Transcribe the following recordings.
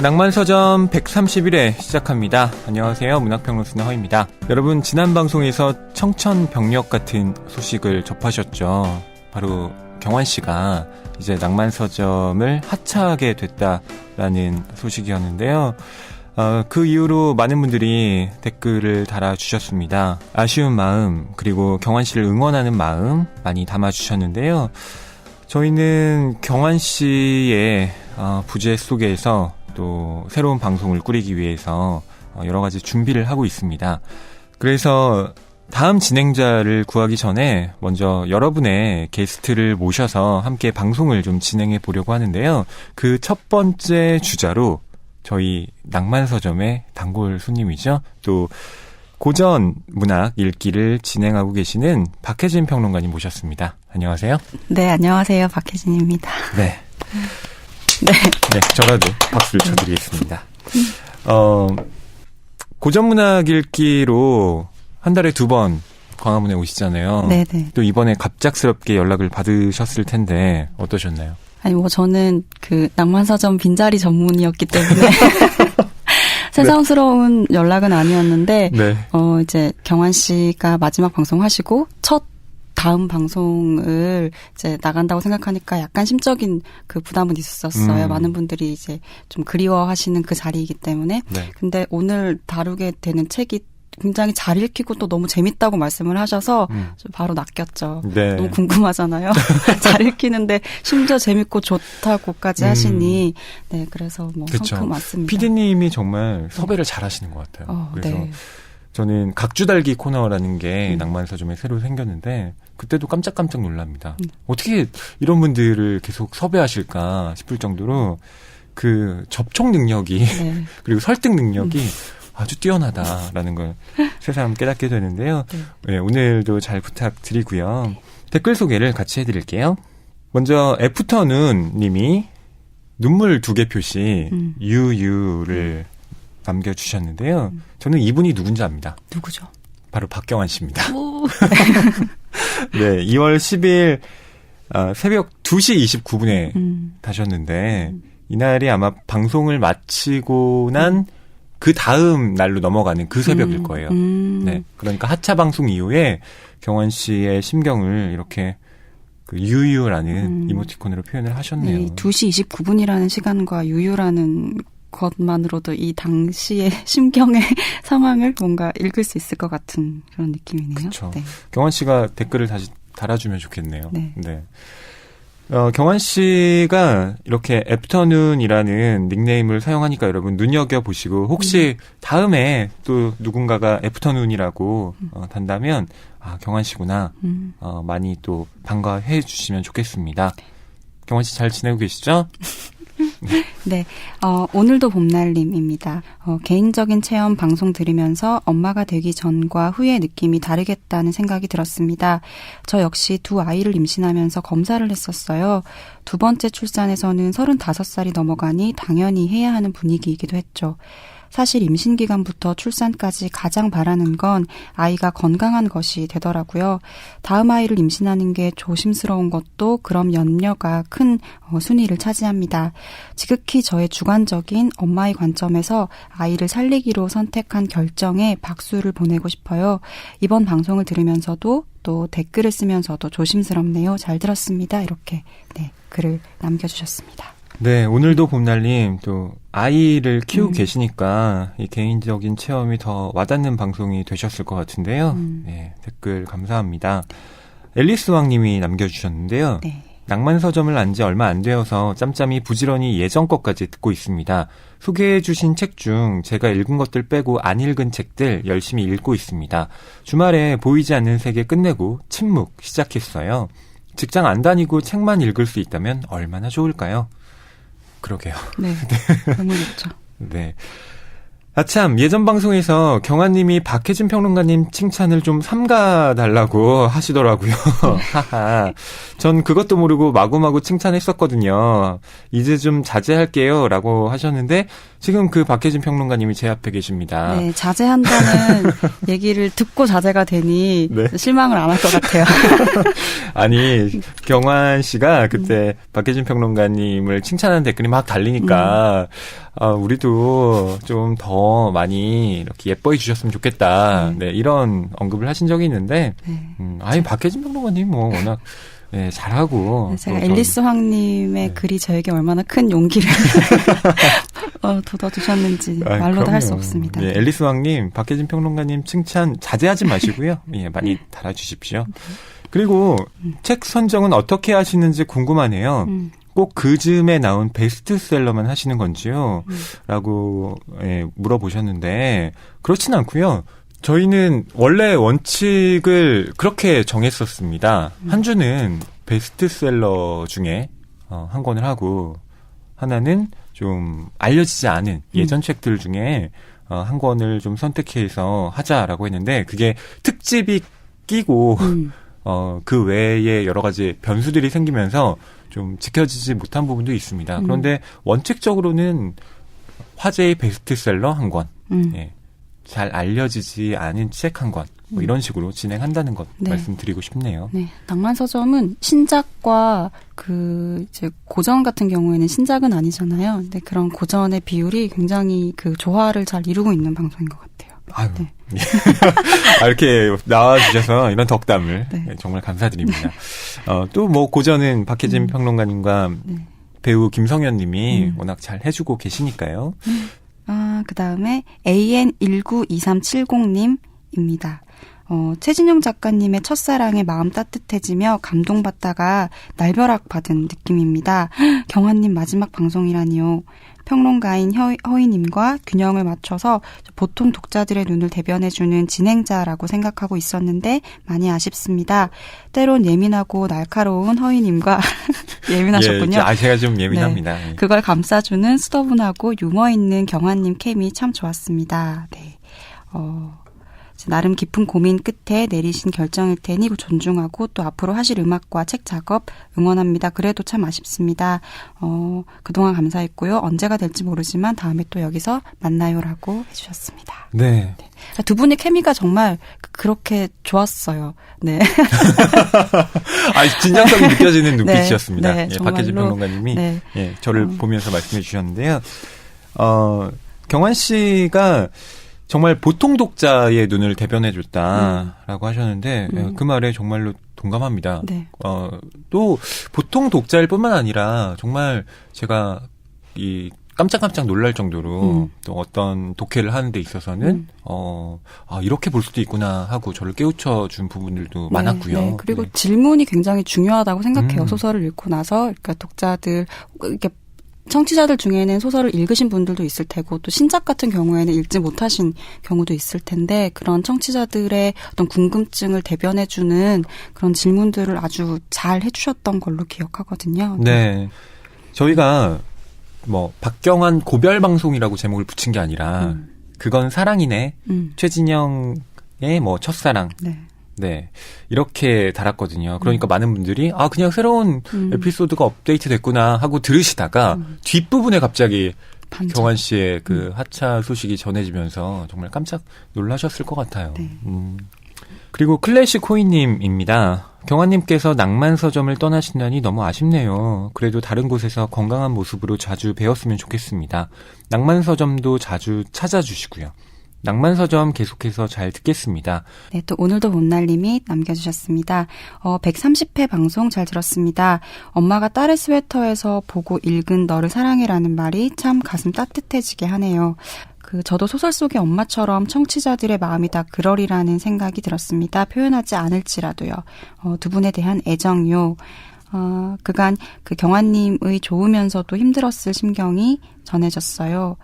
낭만서점 131회 시작합니다. 안녕하세요. 문학평론 쓰는 허입니다. 여러분, 지난 방송에서 청천벽력 같은 소식을 접하셨죠. 바로 경환씨가 이제 낭만서점을 하차하게 됐다라는 소식이었는데요. 그 이후로 많은 분들이 댓글을 달아주셨습니다. 아쉬운 마음, 그리고 경환씨를 응원하는 마음 많이 담아주셨는데요. 저희는 경환씨의 부재 속에서 또 새로운 방송을 꾸리기 위해서 여러 가지 준비를 하고 있습니다. 그래서 다음 진행자를 구하기 전에 먼저 여러분의 게스트를 모셔서 함께 방송을 좀 진행해 보려고 하는데요. 그 첫 번째 주자로 저희 낭만서점의 단골 손님이죠. 또 고전 문학 읽기를 진행하고 계시는 박혜진 평론가님 모셨습니다. 안녕하세요. 네, 안녕하세요. 박혜진입니다. 네. 네, 저라도 박수를 쳐드리겠습니다. 고전 문학 읽기로 한 달에 2번 광화문에 오시잖아요. 네네. 또 이번에 갑작스럽게 연락을 받으셨을 텐데 어떠셨나요? 아니, 저는 낭만서점 빈자리 전문이었기 때문에 새삼스러운 연락은 아니었는데, 네. 이제 경환 씨가 마지막 방송하시고 첫 다음 방송을 이제 나간다고 생각하니까 약간 심적인 부담은 있었어요. 많은 분들이 이제 좀 그리워하시는 그 자리이기 때문에. 네. 근데 오늘 다루게 되는 책이 굉장히 잘 읽히고 또 너무 재밌다고 말씀을 하셔서 좀 바로 낚였죠. 네. 너무 궁금하잖아요. 잘 읽히는데 심지어 재밌고 좋다고까지 하시니. 네, 그래서 성큼 왔습니다. PD님이 정말 섭외를 잘 하시는 것 같아요. 그래서 네. 저는 각주달기 코너라는 게 낭만서점에 새로 생겼는데 그때도 깜짝깜짝 놀랍니다. 어떻게 이런 분들을 계속 섭외하실까 싶을 정도로 그 접촉 능력이 네. 그리고 설득 능력이 아주 뛰어나다라는 걸 새삼 깨닫게 되는데요. 네, 오늘도 잘 부탁드리고요. 댓글 소개를 같이 해드릴게요. 먼저 애프터눈 님이 눈물 2개 표시 유유를 남겨주셨는데요. 저는 이분이 누군지 압니다. 누구죠? 바로 박경환 씨입니다. 네, 2월 10일 새벽 2시 29분에 다셨는데 이날이 아마 방송을 마치고 난 그 다음 날로 넘어가는 그 새벽일 거예요. 네, 그러니까 하차 방송 이후에 경환 씨의 심경을 이렇게 유유라는 이모티콘으로 표현을 하셨네요. 네, 2시 29분이라는 시간과 유유라는 것만으로도 이 당시의 심경의 상황을 뭔가 읽을 수 있을 것 같은 그런 느낌이네요. 그렇죠. 네. 경환 씨가 댓글을 다시 달아주면 좋겠네요. 네. 네. 경환 씨가 이렇게 애프터눈이라는 닉네임을 사용하니까 여러분 눈여겨보시고 혹시 다음에 또 누군가가 애프터눈이라고 단다면 경환 씨구나 많이 또 반가워해 주시면 좋겠습니다. 경환 씨 잘 지내고 계시죠? 네, 오늘도 봄날님입니다. 개인적인 체험 방송 들으면서 엄마가 되기 전과 후의 느낌이 다르겠다는 생각이 들었습니다. 저 역시 2 아이를 임신하면서 검사를 했었어요. 2번째 출산에서는 35살이 넘어가니 당연히 해야 하는 분위기이기도 했죠. 사실 임신 기간부터 출산까지 가장 바라는 건 아이가 건강한 것이 되더라고요. 다음 아이를 임신하는 게 조심스러운 것도 그런 염려가 큰 순위를 차지합니다. 지극히 저의 주관적인 엄마의 관점에서 아이를 살리기로 선택한 결정에 박수를 보내고 싶어요. 이번 방송을 들으면서도 또 댓글을 쓰면서도 조심스럽네요. 잘 들었습니다. 이렇게 글을 남겨주셨습니다. 네, 오늘도 봄날님 또 아이를 키우고 계시니까 이 개인적인 체험이 더 와닿는 방송이 되셨을 것 같은데요. 네, 댓글 감사합니다. 앨리스 왕님이 남겨주셨는데요. 네. 낭만서점을 안 지 얼마 안 되어서 짬짬이 부지런히 예전 것까지 듣고 있습니다. 소개해 주신 책 중 제가 읽은 것들 빼고 안 읽은 책들 열심히 읽고 있습니다. 주말에 보이지 않는 세계 끝내고 침묵 시작했어요. 직장 안 다니고 책만 읽을 수 있다면 얼마나 좋을까요? 그러게요. 네, 너무 좋죠. 네. 참, 예전 방송에서 경환님이 박혜진 평론가님 칭찬을 좀 삼가달라고 하시더라고요. 하하. 전 그것도 모르고 마구마구 칭찬했었거든요. 이제 좀 자제할게요. 라고 하셨는데, 지금 그 박혜진 평론가님이 제 앞에 계십니다. 네, 자제한다는 얘기를 듣고 자제가 되니 네. 실망을 안 할 것 같아요. 아니, 경환 씨가 그때 박혜진 평론가님을 칭찬하는 댓글이 막 달리니까, 우리도 좀 더 많이 이렇게 예뻐해 주셨으면 좋겠다. 네. 네, 이런 언급을 하신 적이 있는데, 네. 박혜진 평론가님 뭐 워낙 네, 잘하고. 네, 제가 앨리스 황님의 글이 저에게 얼마나 큰 용기를 돋아주셨는지 말로도 할 수 없습니다. 네, 앨리스 황님, 박혜진 평론가님 칭찬 자제하지 마시고요. 예, 많이 달아주십시오. 그리고 책 선정은 어떻게 하시는지 궁금하네요. 꼭 그 즈음에 나온 베스트셀러만 하시는 건지요? 라고 물어보셨는데 그렇진 않고요. 저희는 원래 원칙을 그렇게 정했었습니다. 한 주는 베스트셀러 중에 한 권을 하고 하나는 좀 알려지지 않은 예전 책들 중에 한 권을 좀 선택해서 하자라고 했는데 그게 특집이 끼고 그 외에 여러 가지 변수들이 생기면서 좀 지켜지지 못한 부분도 있습니다. 그런데 원칙적으로는 화제의 베스트셀러 한 권, 예, 잘 알려지지 않은 책 한 권, 뭐 이런 식으로 진행한다는 것 네. 말씀드리고 싶네요. 네, 낭만서점은 신작과 이제 고전 같은 경우에는 신작은 아니잖아요. 근데 그런 고전의 비율이 굉장히 그 조화를 잘 이루고 있는 방송인 것 같아요. 아유, 네. 이렇게 나와주셔서 이런 덕담을 네. 정말 감사드립니다. 또 뭐 고전은 박혜진 평론가님과 네. 배우 김성현 님이 워낙 잘 해주고 계시니까요. 그 다음에 AN192370님입니다. 최진영 작가님의 첫사랑에 마음 따뜻해지며 감동받다가 날벼락 받은 느낌입니다. 경환님 마지막 방송이라니요. 평론가인 허희님과 균형을 맞춰서 보통 독자들의 눈을 대변해주는 진행자라고 생각하고 있었는데 많이 아쉽습니다. 때론 예민하고 날카로운 허희님과 예민하셨군요. 예, 제가 좀 예민합니다. 네, 그걸 감싸주는 수더분하고 유머 있는 경환님 케미 참 좋았습니다. 네. 나름 깊은 고민 끝에 내리신 결정일 테니 존중하고 또 앞으로 하실 음악과 책 작업 응원합니다. 그래도 참 아쉽습니다. 그동안 감사했고요. 언제가 될지 모르지만 다음에 또 여기서 만나요라고 해주셨습니다. 네. 두 분의 케미가 정말 그렇게 좋았어요. 네. 진정성이 느껴지는 네, 눈빛이었습니다. 네, 예, 박혜진 평론가님이 네. 예, 저를 보면서 말씀해 주셨는데요. 경환 씨가 정말 보통 독자의 눈을 대변해줬다라고 하셨는데 그 말에 정말로 동감합니다. 네. 또 보통 독자일 뿐만 아니라 정말 제가 이 깜짝깜짝 놀랄 정도로 또 어떤 독해를 하는 데 있어서는 이렇게 볼 수도 있구나 하고 저를 깨우쳐 준 부분들도 네, 많았고요. 네. 그리고 네. 질문이 굉장히 중요하다고 생각해요. 소설을 읽고 나서 그러니까 독자들 이렇게 청취자들 중에는 소설을 읽으신 분들도 있을 테고 또 신작 같은 경우에는 읽지 못하신 경우도 있을 텐데 그런 청취자들의 어떤 궁금증을 대변해주는 그런 질문들을 아주 잘 해주셨던 걸로 기억하거든요. 네. 저희가 뭐 박경환 고별 방송이라고 제목을 붙인 게 아니라 그건 사랑이네. 최진영의 뭐 첫사랑. 네. 네. 이렇게 달았거든요. 그러니까 많은 분들이 그냥 새로운 에피소드가 업데이트 됐구나 하고 들으시다가 뒷부분에 갑자기 반전. 경환 씨의 그 하차 소식이 전해지면서 정말 깜짝 놀라셨을 것 같아요. 네. 그리고 클래식 호이님입니다. 경환님께서 낭만서점을 떠나신다니 너무 아쉽네요. 그래도 다른 곳에서 건강한 모습으로 자주 뵈었으면 좋겠습니다. 낭만서점도 자주 찾아주시고요. 낭만서점 계속해서 잘 듣겠습니다. 네, 또 오늘도 봄날님이 남겨주셨습니다. 130회 방송 잘 들었습니다. 엄마가 딸의 스웨터에서 보고 읽은 너를 사랑해라는 말이 참 가슴 따뜻해지게 하네요. 저도 소설 속의 엄마처럼 청취자들의 마음이 다 그러리라는 생각이 들었습니다. 표현하지 않을지라도요. 두 분에 대한 애정요. 그간 그 경환님의 좋으면서도 힘들었을 심경이 전해졌어요.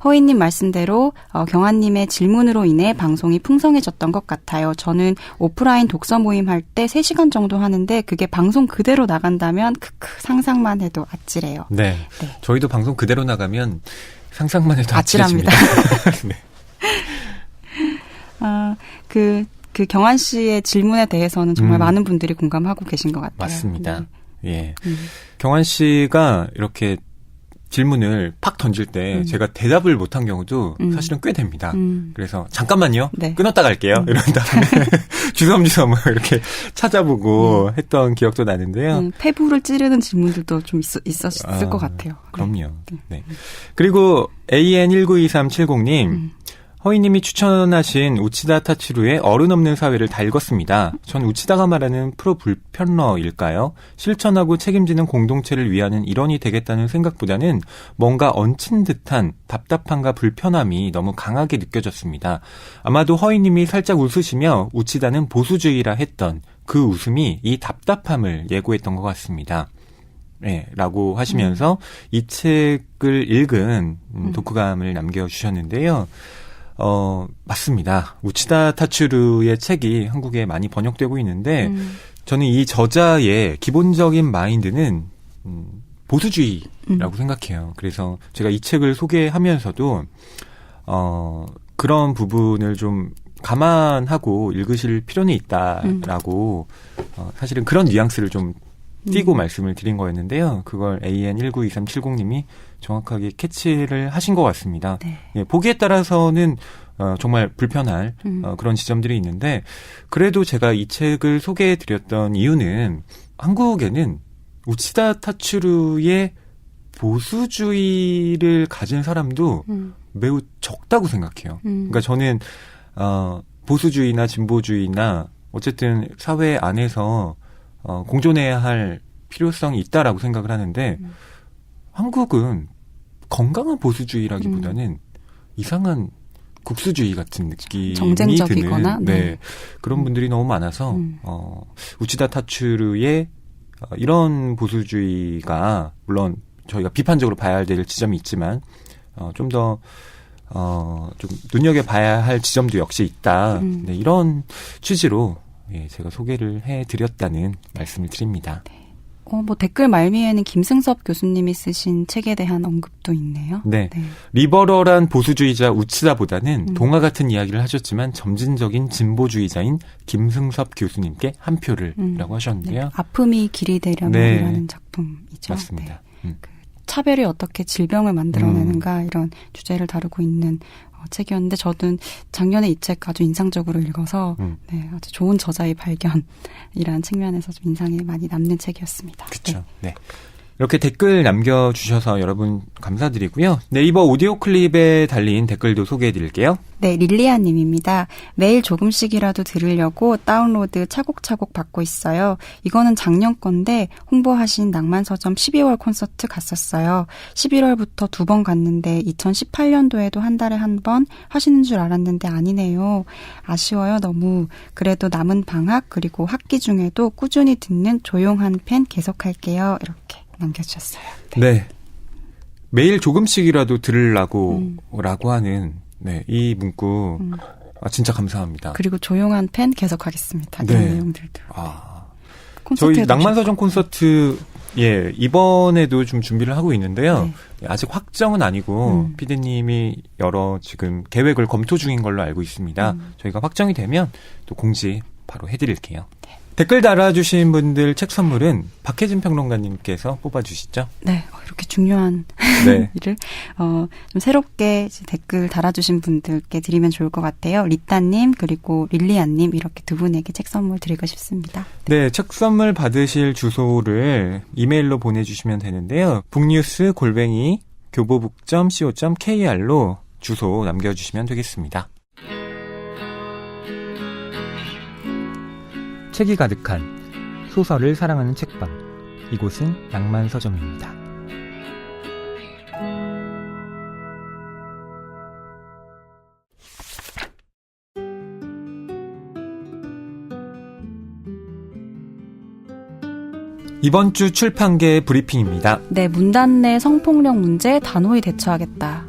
허희님 말씀대로 경환님의 질문으로 인해 방송이 풍성해졌던 것 같아요. 저는 오프라인 독서 모임 할 때 3시간 정도 하는데 그게 방송 그대로 나간다면 상상만 해도 아찔해요. 네. 네. 저희도 방송 그대로 나가면 상상만 해도 아찔합니다. 아찔해집니다. 네. 그 경환 씨의 질문에 대해서는 정말 많은 분들이 공감하고 계신 것 같아요. 맞습니다. 네. 예. 경환 씨가 이렇게 질문을 팍 던질 때 제가 대답을 못한 경우도 사실은 꽤 됩니다. 그래서 잠깐만요. 네. 끊었다 갈게요. 이런 다음에 주섬주섬 이렇게 찾아보고 했던 기억도 나는데요. 폐부를 찌르는 질문들도 좀 있었을 것 같아요. 그럼요. 네. 그리고 AN192370님 허이님이 추천하신 우치다 타츠루의 어른 없는 사회를 다 읽었습니다. 전 우치다가 말하는 프로 불편러일까요? 실천하고 책임지는 공동체를 위하는 일원이 되겠다는 생각보다는 뭔가 얹힌 듯한 답답함과 불편함이 너무 강하게 느껴졌습니다. 아마도 허이님이 살짝 웃으시며 우치다는 보수주의라 했던 그 웃음이 이 답답함을 예고했던 것 같습니다. 네, 라고 하시면서 이 책을 읽은 독후감을 남겨주셨는데요. 맞습니다. 우치다 타츠루의 책이 한국에 많이 번역되고 있는데 저는 이 저자의 기본적인 마인드는 보수주의라고 생각해요. 그래서 제가 이 책을 소개하면서도 그런 부분을 좀 감안하고 읽으실 필요는 있다라고 사실은 그런 뉘앙스를 좀 띄고 말씀을 드린 거였는데요. 그걸 AN192370님이 정확하게 캐치를 하신 것 같습니다. 네. 예, 보기에 따라서는 정말 불편할 그런 지점들이 있는데 그래도 제가 이 책을 소개해드렸던 이유는 한국에는 우치다 타츠루의 보수주의를 가진 사람도 매우 적다고 생각해요. 그러니까 저는 보수주의나 진보주의나 어쨌든 사회 안에서 공존해야 할 필요성이 있다라고 생각을 하는데 한국은 건강한 보수주의라기보다는 이상한 국수주의 같은 느낌이 정쟁적이거나 드는 네, 그런 분들이 너무 많아서 우치다 타츠루의 이런 보수주의가 물론 저희가 비판적으로 봐야 될 지점이 있지만 좀 더 좀 눈여겨봐야 할 지점도 역시 있다. 네, 이런 취지로 예, 제가 소개를 해드렸다는 말씀을 드립니다. 네. 뭐 댓글 말미에는 김승섭 교수님이 쓰신 책에 대한 언급도 있네요. 네. 네. 리버럴한 보수주의자 우치다보다는 동화 같은 이야기를 하셨지만 점진적인 진보주의자인 김승섭 교수님께 한 표를라고 하셨는데요. 네. 아픔이 길이 되려면이라는 네. 작품이죠. 맞습니다. 네. 그 차별이 어떻게 질병을 만들어내는가 이런 주제를 다루고 있는 책이었는데 저는 작년에 이 책 아주 인상적으로 읽어서 네, 아주 좋은 저자의 발견이라는 측면에서 좀 인상이 많이 남는 책이었습니다. 그렇죠. 네. 이렇게 댓글 남겨주셔서 여러분 감사드리고요. 네이버 오디오 클립에 달린 댓글도 소개해드릴게요. 네, 릴리아 님입니다. 매일 조금씩이라도 들으려고 다운로드 차곡차곡 받고 있어요. 이거는 작년 건데 홍보하신 낭만서점 12월 콘서트 갔었어요. 11월부터 2번 갔는데 2018년도에도 한 달에 한 번 하시는 줄 알았는데 아니네요. 아쉬워요 너무. 그래도 남은 방학 그리고 학기 중에도 꾸준히 듣는 조용한 팬 계속할게요. 이렇게 남겨주셨어요. 네. 매일 조금씩이라도 들으려고 라고 하는 네, 이 문구 진짜 감사합니다. 그리고 조용한 팬 계속하겠습니다. 네. 이런 내용들도. 저희 낭만서점 콘서트 예 이번에도 좀 준비를 하고 있는데요. 네. 아직 확정은 아니고 피디님이 여러 지금 계획을 검토 중인 걸로 알고 있습니다. 저희가 확정이 되면 또 공지 바로 해드릴게요. 네. 댓글 달아주신 분들 책 선물은 박혜진 평론가님께서 뽑아주시죠. 네, 이렇게 중요한 네. 일을 좀 새롭게 댓글 달아주신 분들께 드리면 좋을 것 같아요. 리따님 그리고 릴리안님 이렇게 두 분에게 책 선물 드리고 싶습니다. 네, 책 선물 받으실 주소를 이메일로 보내주시면 되는데요. 북뉴스@교보북.co.kr로 주소 남겨주시면 되겠습니다. 책이 가득한 소설을 사랑하는 책방. 이곳은 낭만서점입니다. 이번 주 출판계 브리핑입니다. 네, 문단 내 성폭력 문제 단호히 대처하겠다.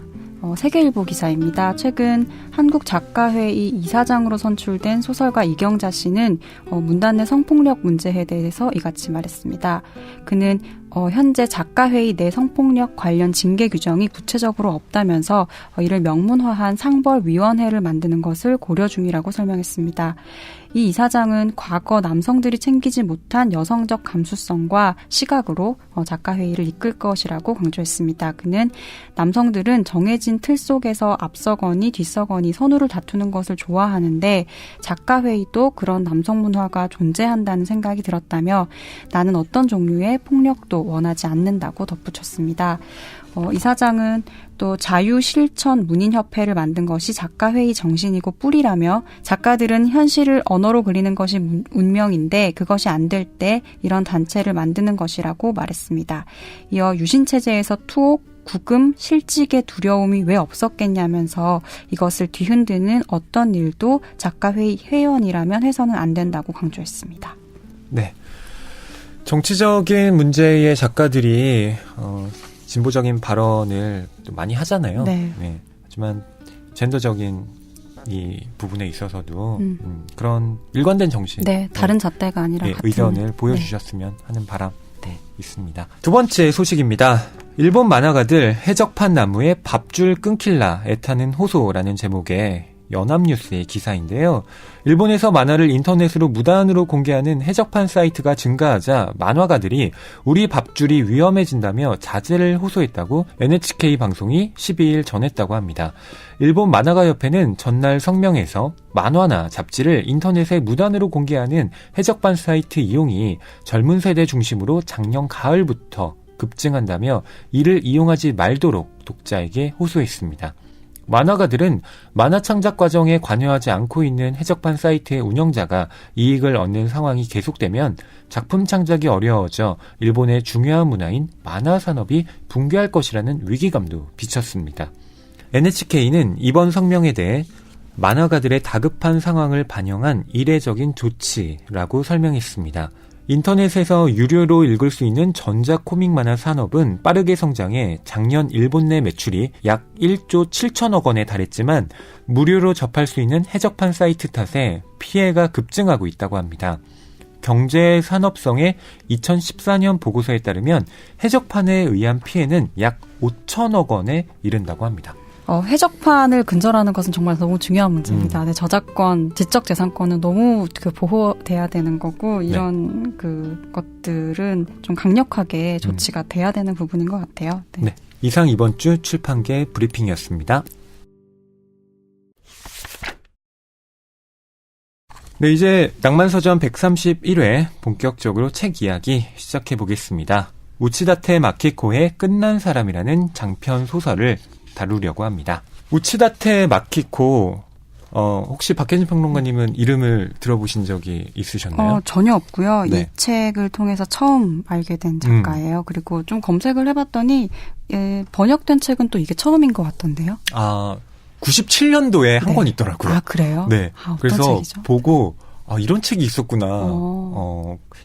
세계일보 기사입니다. 최근 한국작가회의 이사장으로 선출된 소설가 이경자 씨는 문단 내 성폭력 문제에 대해서 이같이 말했습니다. 그는 현재 작가회의 내 성폭력 관련 징계 규정이 구체적으로 없다면서 이를 명문화한 상벌위원회를 만드는 것을 고려 중이라고 설명했습니다. 이 이사장은 과거 남성들이 챙기지 못한 여성적 감수성과 시각으로 작가회의를 이끌 것이라고 강조했습니다. 그는 남성들은 정해진 틀 속에서 앞서거니 뒤서거니 선후를 다투는 것을 좋아하는데 작가회의도 그런 남성 문화가 존재한다는 생각이 들었다며 나는 어떤 종류의 폭력도 원하지 않는다고 덧붙였습니다. 이사장은 또 자유실천 문인협회를 만든 것이 작가회의 정신이고 뿌리라며 작가들은 현실을 언어로 그리는 것이 운명인데 그것이 안 될 때 이런 단체를 만드는 것이라고 말했습니다. 이어 유신체제에서 투옥, 구금, 실직의 두려움이 왜 없었겠냐면서 이것을 뒤흔드는 어떤 일도 작가회의 회원이라면 해서는 안 된다고 강조했습니다. 네. 정치적인 문제의 작가들이 진보적인 발언을 또 많이 하잖아요. 네. 네. 하지만 젠더적인 이 부분에 있어서도 그런 일관된 정신, 네, 다른 잣대가 아니라 같은 의견을 보여주셨으면 하는 바람 있습니다. 두 번째 소식입니다. 일본 만화가들 해적판 나무에 밥줄 끊길라 애타는 호소라는 제목의 연합뉴스의 기사인데요. 일본에서 만화를 인터넷으로 무단으로 공개하는 해적판 사이트가 증가하자 만화가들이 우리 밥줄이 위험해진다며 자제를 호소했다고 NHK 방송이 12일 전했다고 합니다. 일본 만화가협회는 전날 성명에서 만화나 잡지를 인터넷에 무단으로 공개하는 해적판 사이트 이용이 젊은 세대 중심으로 작년 가을부터 급증한다며 이를 이용하지 말도록 독자에게 호소했습니다. 만화가들은 만화 창작 과정에 관여하지 않고 있는 해적판 사이트의 운영자가 이익을 얻는 상황이 계속되면 작품 창작이 어려워져 일본의 중요한 문화인 만화 산업이 붕괴할 것이라는 위기감도 비쳤습니다. NHK는 이번 성명에 대해 만화가들의 다급한 상황을 반영한 이례적인 조치라고 설명했습니다. 인터넷에서 유료로 읽을 수 있는 전자코믹 만화 산업은 빠르게 성장해 작년 일본 내 매출이 약 1조 7천억 원에 달했지만 무료로 접할 수 있는 해적판 사이트 탓에 피해가 급증하고 있다고 합니다. 경제산업성의 2014년 보고서에 따르면 해적판에 의한 피해는 약 5천억 원에 이른다고 합니다. 해적판을 근절하는 것은 정말 너무 중요한 문제입니다. 네, 저작권, 지적재산권은 너무 보호돼야 되는 거고 이런 것들은 좀 강력하게 조치가 돼야 되는 부분인 것 같아요. 네. 네, 이상 이번 주 출판계 브리핑이었습니다. 네, 이제 낭만서점 131회 본격적으로 책 이야기 시작해 보겠습니다. 우치다테 마키코의 끝난 사람이라는 장편 소설을 다루려고 합니다. 우치다테 마키코, 혹시 박혜진 평론가님은 이름을 들어보신 적이 있으셨나요? 전혀 없고요. 네. 이 책을 통해서 처음 알게 된 작가예요. 그리고 좀 검색을 해봤더니 번역된 책은 또 이게 처음인 것 같던데요. 97년도에 한 권 있더라고요. 아, 그래요? 네. 어떤 그래서 책이죠? 보고 이런 책이 있었구나.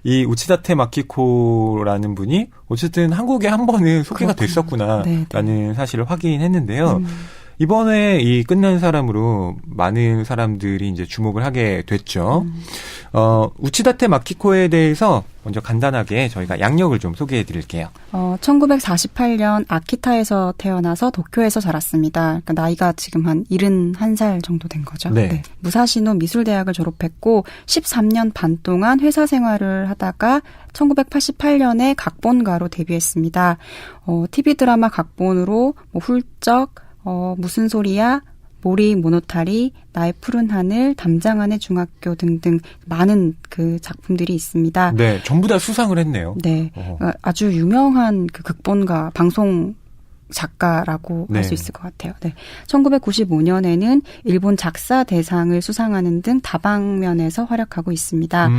이 우치다테 마키코라는 분이 어쨌든 한국에 한 번은 소개가 됐었구나라는 사실을 확인했는데요. 이번에 이 끝난 사람으로 많은 사람들이 이제 주목을 하게 됐죠. 우치다테 마키코에 대해서 먼저 간단하게 저희가 양력을 좀 소개해 드릴게요. 1948년 아키타에서 태어나서 도쿄에서 자랐습니다. 그러니까 나이가 지금 한 71살 정도 된 거죠. 네. 무사시노 미술대학을 졸업했고 13년 반 동안 회사 생활을 하다가 1988년에 각본가로 데뷔했습니다. TV 드라마 각본으로 훌쩍 무슨 소리야, 모리 모노타리, 나의 푸른 하늘, 담장안의 중학교 등등 많은 그 작품들이 있습니다. 네, 전부 다 수상을 했네요. 네, 아주 유명한 그 극본가, 방송 작가라고 할 수 있을 것 같아요. 네, 1995년에는 일본 작사 대상을 수상하는 등 다방면에서 활약하고 있습니다.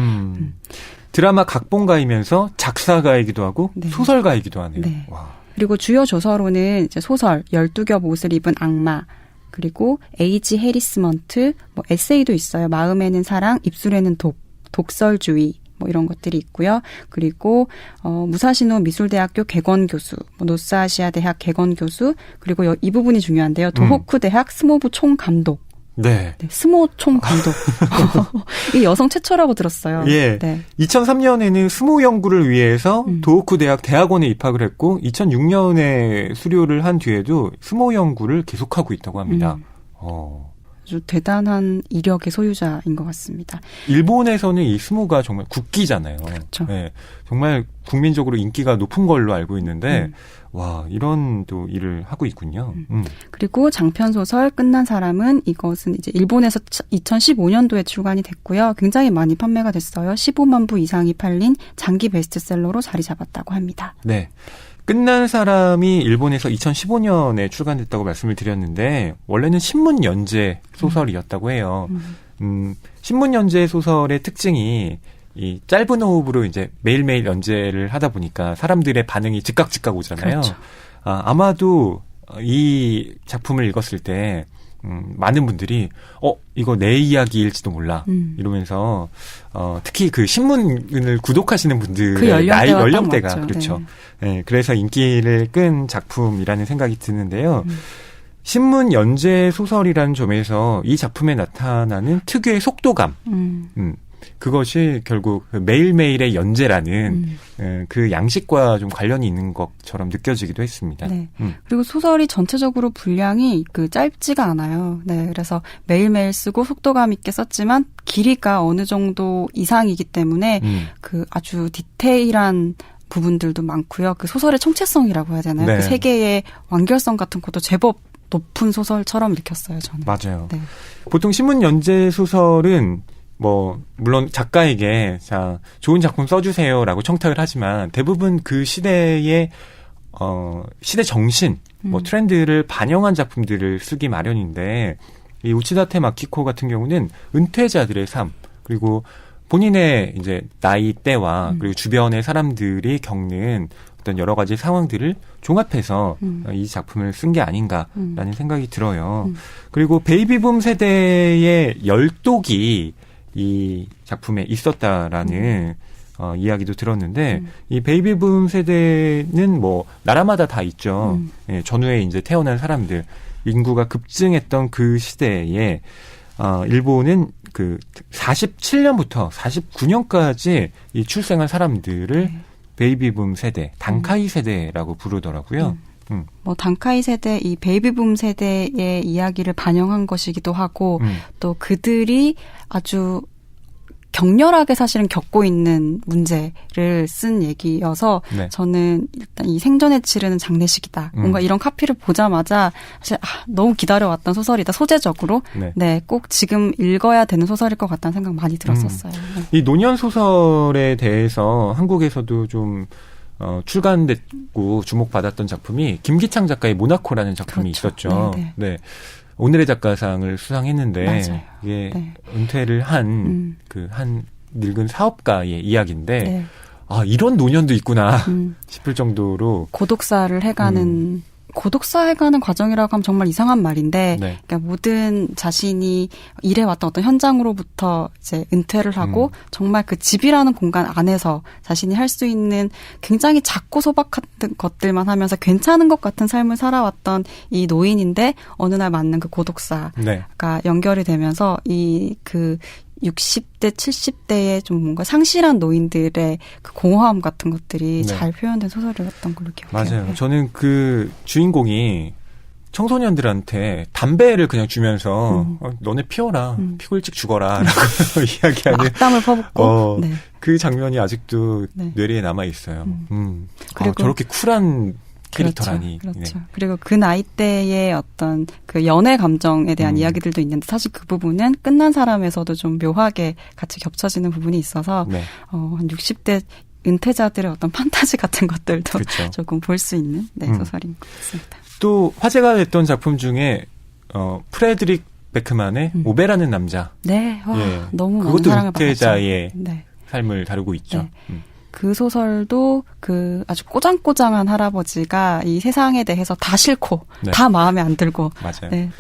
드라마 각본가이면서 작사가이기도 하고 네. 소설가이기도 하네요. 네. 와. 그리고 주요 조서로는 이제 소설 12겹 옷을 입은 악마, 그리고 에이지 해리스먼트, 에세이도 있어요. 마음에는 사랑, 입술에는 독, 독설주의, 이런 것들이 있고요. 그리고 무사시노 미술대학교 개건교수, 노스아시아 대학 개건교수, 그리고 이 부분이 중요한데요. 도호쿠 대학 스모부 총감독. 네. 네, 스모 총 감독. 이 여성 최초라고 들었어요. 예. 네. 2003년에는 스모 연구를 위해서 도호쿠 대학 대학원에 입학을 했고 2006년에 수료를 한 뒤에도 스모 연구를 계속하고 있다고 합니다. 아주 대단한 이력의 소유자인 것 같습니다. 일본에서는 이 스모가 정말 국기잖아요. 그렇죠. 네, 정말 국민적으로 인기가 높은 걸로 알고 있는데 와, 이런 또 일을 하고 있군요. 그리고 장편 소설 끝난 사람은 이것은 이제 일본에서 2015년도에 출간이 됐고요. 굉장히 많이 판매가 됐어요. 15만 부 이상이 팔린 장기 베스트셀러로 자리 잡았다고 합니다. 네. 끝난 사람이 일본에서 2015년에 출간됐다고 말씀을 드렸는데 원래는 신문 연재 소설이었다고 해요. 신문 연재 소설의 특징이 이 짧은 호흡으로 이제 매일매일 연재를 하다 보니까 사람들의 반응이 즉각 오잖아요. 그렇죠. 아마도 이 작품을 읽었을 때 많은 분들이 이거 내 이야기일지도 몰라 이러면서 특히 그 신문을 구독하시는 분들의 그 연령대가 맞죠. 그렇죠. 네, 그래서 인기를 끈 작품이라는 생각이 드는데요. 신문 연재 소설이라는 점에서 이 작품에 나타나는 특유의 속도감, 그것이 결국 매일매일의 연재라는 그 양식과 좀 관련이 있는 것처럼 느껴지기도 했습니다. 네. 그리고 소설이 전체적으로 분량이 짧지가 않아요. 네. 그래서 매일매일 쓰고 속도감 있게 썼지만 길이가 어느 정도 이상이기 때문에 그 아주 디테일한 부분들도 많고요. 그 소설의 총체성이라고 해야 되나요? 네. 그 세계의 완결성 같은 것도 제법 높은 소설처럼 느꼈어요, 저는. 맞아요. 네. 보통 신문 연재 소설은 물론 작가에게 좋은 작품 써주세요라고 청탁을 하지만 대부분 그 시대의 시대 정신, 트렌드를 반영한 작품들을 쓰기 마련인데 이 우치다테 마키코 같은 경우는 은퇴자들의 삶 그리고 본인의 이제 나이대와 그리고 주변의 사람들이 겪는 어떤 여러 가지 상황들을 종합해서 이 작품을 쓴 게 아닌가라는 생각이 들어요. 그리고 베이비붐 세대의 열독이 이 작품에 있었다라는 이야기도 들었는데 이 베이비붐 세대는 나라마다 다 있죠. 예, 전후에 이제 태어난 사람들 인구가 급증했던 그 시대에 일본은 그 47년부터 49년까지 이 출생한 사람들을 베이비붐 세대, 단카이 세대라고 부르더라고요. 단카이 세대, 이 베이비붐 세대의 이야기를 반영한 것이기도 하고, 또 그들이 아주 격렬하게 사실은 겪고 있는 문제를 쓴 얘기여서 네. 저는 일단 이 생전에 치르는 장례식이다. 뭔가 이런 카피를 보자마자 사실 너무 기다려왔던 소설이다. 소재적으로. 네, 꼭 지금 읽어야 되는 소설일 것 같다는 생각 많이 들었었어요. 이 노년 소설에 대해서 한국에서도 좀 출간됐고 주목받았던 작품이 김기창 작가의 모나코라는 작품이 그렇죠. 있었죠. 네네. 네. 오늘의 작가상을 수상했는데 맞아요. 이게 네. 은퇴를 한 한 늙은 사업가의 이야기인데 네. 이런 노년도 있구나 싶을 정도로 고독사를 해가는 과정이라고 하면 정말 이상한 말인데, 네. 그러니까 모든 자신이 일해왔던 어떤 현장으로부터 이제 은퇴를 하고, 정말 그 집이라는 공간 안에서 자신이 할 수 있는 굉장히 작고 소박한 것들만 하면서 괜찮은 것 같은 삶을 살아왔던 이 노인인데, 어느 날 맞는 그 고독사가 네. 연결이 되면서 그 60대, 70대의 좀 뭔가 상실한 노인들의 그 공허함 같은 것들이 네. 잘 표현된 소설이었던 걸로 기억해요. 맞아요. 네. 저는 그 주인공이 청소년들한테 담배를 그냥 주면서 너네 피워라. 피고 일찍 죽어라. 라고 이야기하는 악담을 퍼붓고 네. 그 장면이 아직도 네. 뇌리에 남아 있어요. 그리고 저렇게 쿨한 캐릭터라니. 그렇죠. 네. 그리고 그 나이대의 어떤 그 연애 감정에 대한 이야기들도 있는데 사실 그 부분은 끝난 사람에서도 좀 묘하게 같이 겹쳐지는 부분이 있어서 네. 한 60대 은퇴자들의 어떤 판타지 같은 것들도 그렇죠. 조금 볼 수 있는 소설인 것 같습니다. 또 화제가 됐던 작품 중에 프레드릭 베크만의 오베라는 남자. 네, 와, 예. 너무 많은 그것도 사랑을 은퇴자의 받았죠. 네. 삶을 다루고 있죠. 네. 그 소설도 그 아주 꼬장꼬장한 할아버지가 이 세상에 대해서 다 싫고 네. 다 마음에 안 들고 맞아요. 네,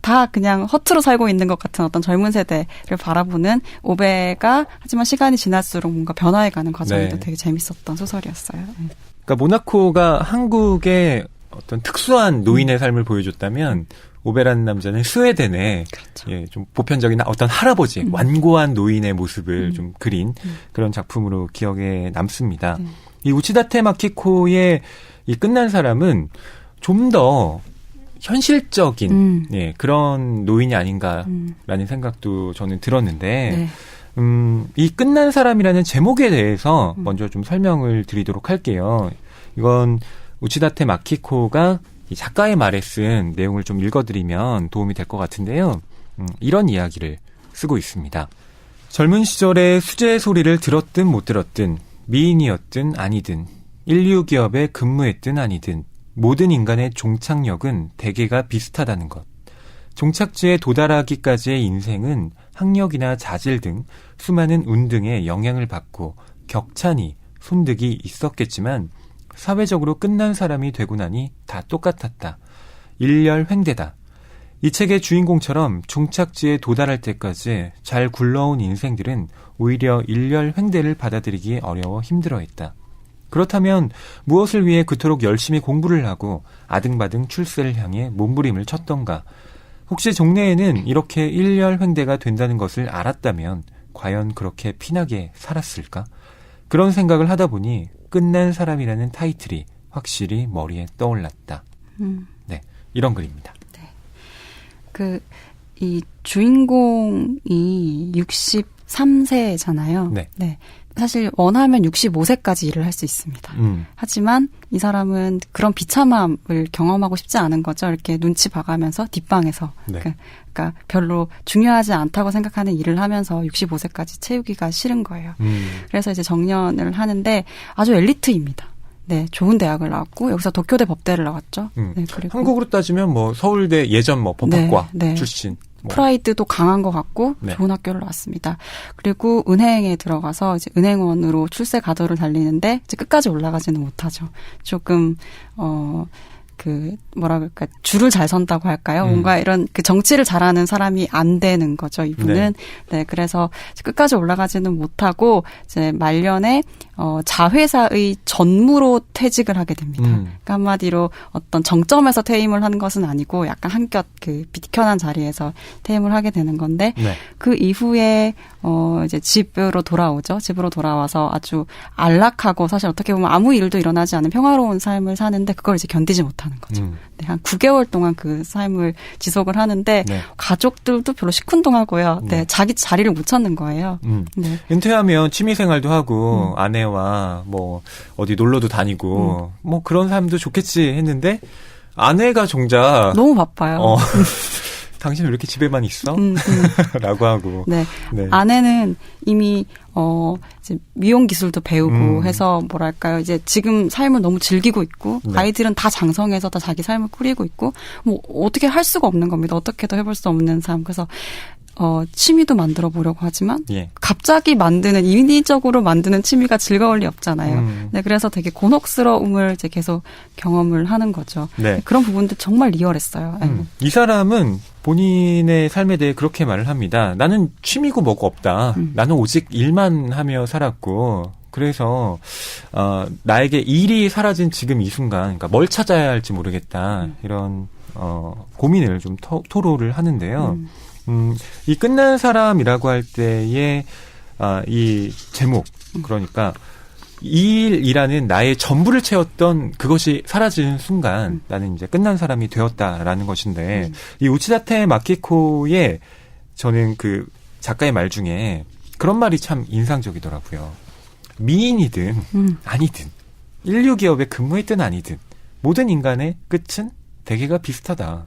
다 그냥 허투루 살고 있는 것 같은 어떤 젊은 세대를 바라보는 오베가 하지만 시간이 지날수록 뭔가 변화해가는 과정도 네. 되게 재밌었던 소설이었어요. 그러니까 모나코가 한국의 어떤 특수한 노인의 삶을 보여줬다면 오베라는 남자는 스웨덴의 그렇죠. 예, 좀 보편적인 어떤 할아버지, 완고한 노인의 모습을 좀 그린 그런 작품으로 기억에 남습니다. 이 우치다테 마키코의 이 끝난 사람은 좀 더 현실적인 예, 그런 노인이 아닌가라는 생각도 저는 들었는데 네. 이 끝난 사람이라는 제목에 대해서 먼저 좀 설명을 드리도록 할게요. 이건 우치다테 마키코가 이 작가의 말에 쓴 내용을 좀 읽어드리면 도움이 될 것 같은데요. 이런 이야기를 쓰고 있습니다. 젊은 시절에 수제 소리를 들었든 못 들었든 미인이었든 아니든 인류 기업에 근무했든 아니든 모든 인간의 종착역은 대개가 비슷하다는 것. 종착지에 도달하기까지의 인생은 학력이나 자질 등 수많은 운 등의 영향을 받고 격찬이 손득이 있었겠지만 사회적으로 끝난 사람이 되고 나니 다 똑같았다. 일렬횡대다. 이 책의 주인공처럼 종착지에 도달할 때까지 잘 굴러온 인생들은 오히려 일렬횡대를 받아들이기 어려워 힘들어했다. 그렇다면 무엇을 위해 그토록 열심히 공부를 하고 아등바등 출세를 향해 몸부림을 쳤던가? 혹시 종래에는 이렇게 일렬횡대가 된다는 것을 알았다면 과연 그렇게 피나게 살았을까? 그런 생각을 하다 보니 끝난 사람이라는 타이틀이 확실히 머리에 떠올랐다. 네, 이런 글입니다. 네. 이 주인공이 63세잖아요. 네. 네. 사실 원하면 65세까지 일을 할 수 있습니다. 하지만 이 사람은 그런 비참함을 경험하고 싶지 않은 거죠. 이렇게 눈치 봐가면서 뒷방에서. 네. 그러니까 별로 중요하지 않다고 생각하는 일을 하면서 65세까지 채우기가 싫은 거예요. 그래서 이제 정년을 하는데 아주 엘리트입니다. 네, 좋은 대학을 나왔고 여기서 도쿄대 법대를 나왔죠. 네, 그리고 한국으로 따지면 뭐 서울대 예전 뭐 법학과 네. 출신. 뭐. 프라이드도 강한 것 같고 네. 좋은 학교를 나왔습니다. 그리고 은행에 들어가서 이제 은행원으로 출세 가도를 달리는데 이제 끝까지 올라가지는 못하죠. 조금 뭐라 그럴까, 줄을 잘 선다고 할까요? 뭔가 이런 정치를 잘하는 사람이 안 되는 거죠, 이분은. 네, 그래서 끝까지 올라가지는 못하고, 이제 말년에, 자회사의 전무로 퇴직을 하게 됩니다. 그러니까 한마디로 어떤 정점에서 퇴임을 하는 것은 아니고, 약간 한껏 비켜난 자리에서 퇴임을 하게 되는 건데, 네. 그 이후에, 이제 집으로 돌아오죠. 집으로 돌아와서 아주 안락하고, 사실 어떻게 보면 아무 일도 일어나지 않은 평화로운 삶을 사는데, 그걸 이제 견디지 못하는 거죠. 네, 한 9개월 동안 그 삶을 지속을 하는데 네. 가족들도 별로 시큰둥하고요. 네, 자기 자리를 못 찾는 거예요. 네. 은퇴하면 취미생활도 하고 아내와 뭐 어디 놀러도 다니고 뭐 그런 삶도 좋겠지 했는데 아내가 정작 너무 바빠요. 당신 왜 이렇게 집에만 있어? 라고 하고. 네. 네. 아내는 이미 이제 미용 기술도 배우고 해서 뭐랄까요, 이제 지금 삶을 너무 즐기고 있고 네. 아이들은 다 장성해서 다 자기 삶을 꾸리고 있고 뭐 어떻게 할 수가 없는 겁니다. 어떻게도 해볼 수 없는 삶. 그래서 취미도 만들어 보려고 하지만 예. 갑자기 만드는 인위적으로 만드는 취미가 즐거울 리 없잖아요. 네, 그래서 되게 곤혹스러움을 이제 계속 경험을 하는 거죠. 네. 그런 부분도 정말 리얼했어요. 이 사람은 본인의 삶에 대해 그렇게 말을 합니다. 나는 취미고 뭐고 없다. 나는 오직 일만 하며 살았고 그래서 나에게 일이 사라진 지금 이 순간 그러니까 뭘 찾아야 할지 모르겠다. 이런 고민을 좀 토로를 하는데요. 이 끝난 사람이라고 할 때의 이 제목 그러니까 일이라는 나의 전부를 채웠던 그것이 사라지는 순간 나는 이제 끝난 사람이 되었다라는 것인데 이 우치다테 마키코의 저는 그 작가의 말 중에 그런 말이 참 인상적이더라고요. 미인이든 아니든 인류 기업에 근무했든 아니든 모든 인간의 끝은 대개가 비슷하다.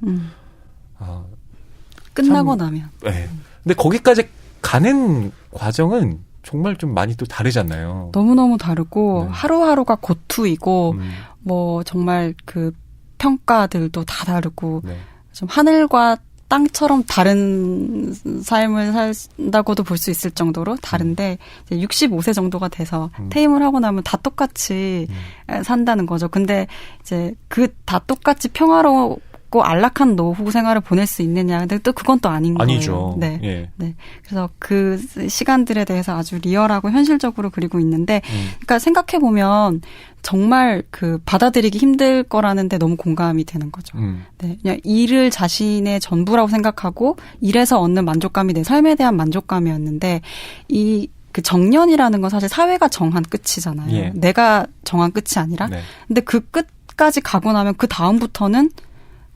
끝나고 나면. 네. 근데 거기까지 가는 과정은 정말 좀 많이 또 다르잖아요. 너무너무 다르고 네. 하루하루가 고투이고 뭐 정말 그 평가들도 다 다르고 네. 좀 하늘과 땅처럼 다른 삶을 산다고도 볼 수 있을 정도로 다른데 이제 65세 정도가 돼서 퇴임을 하고 나면 다 똑같이 산다는 거죠. 근데 이제 그 다 똑같이 평화롭고 갖고 안락한 노후 생활을 보낼 수 있느냐. 근데 또 그건 또 아닌 거예요. 아니죠. 네. 예. 네. 그래서 그 시간들에 대해서 아주 리얼하고 현실적으로 그리고 있는데, 그러니까 생각해보면 정말 그 받아들이기 힘들 거라는데 너무 공감이 되는 거죠. 네. 그냥 일을 자신의 전부라고 생각하고 일에서 얻는 만족감이 내 삶에 대한 만족감이었는데 그 정년이라는 건 사실 사회가 정한 끝이잖아요. 예. 내가 정한 끝이 아니라. 네. 근데 그 끝까지 가고 나면 그 다음부터는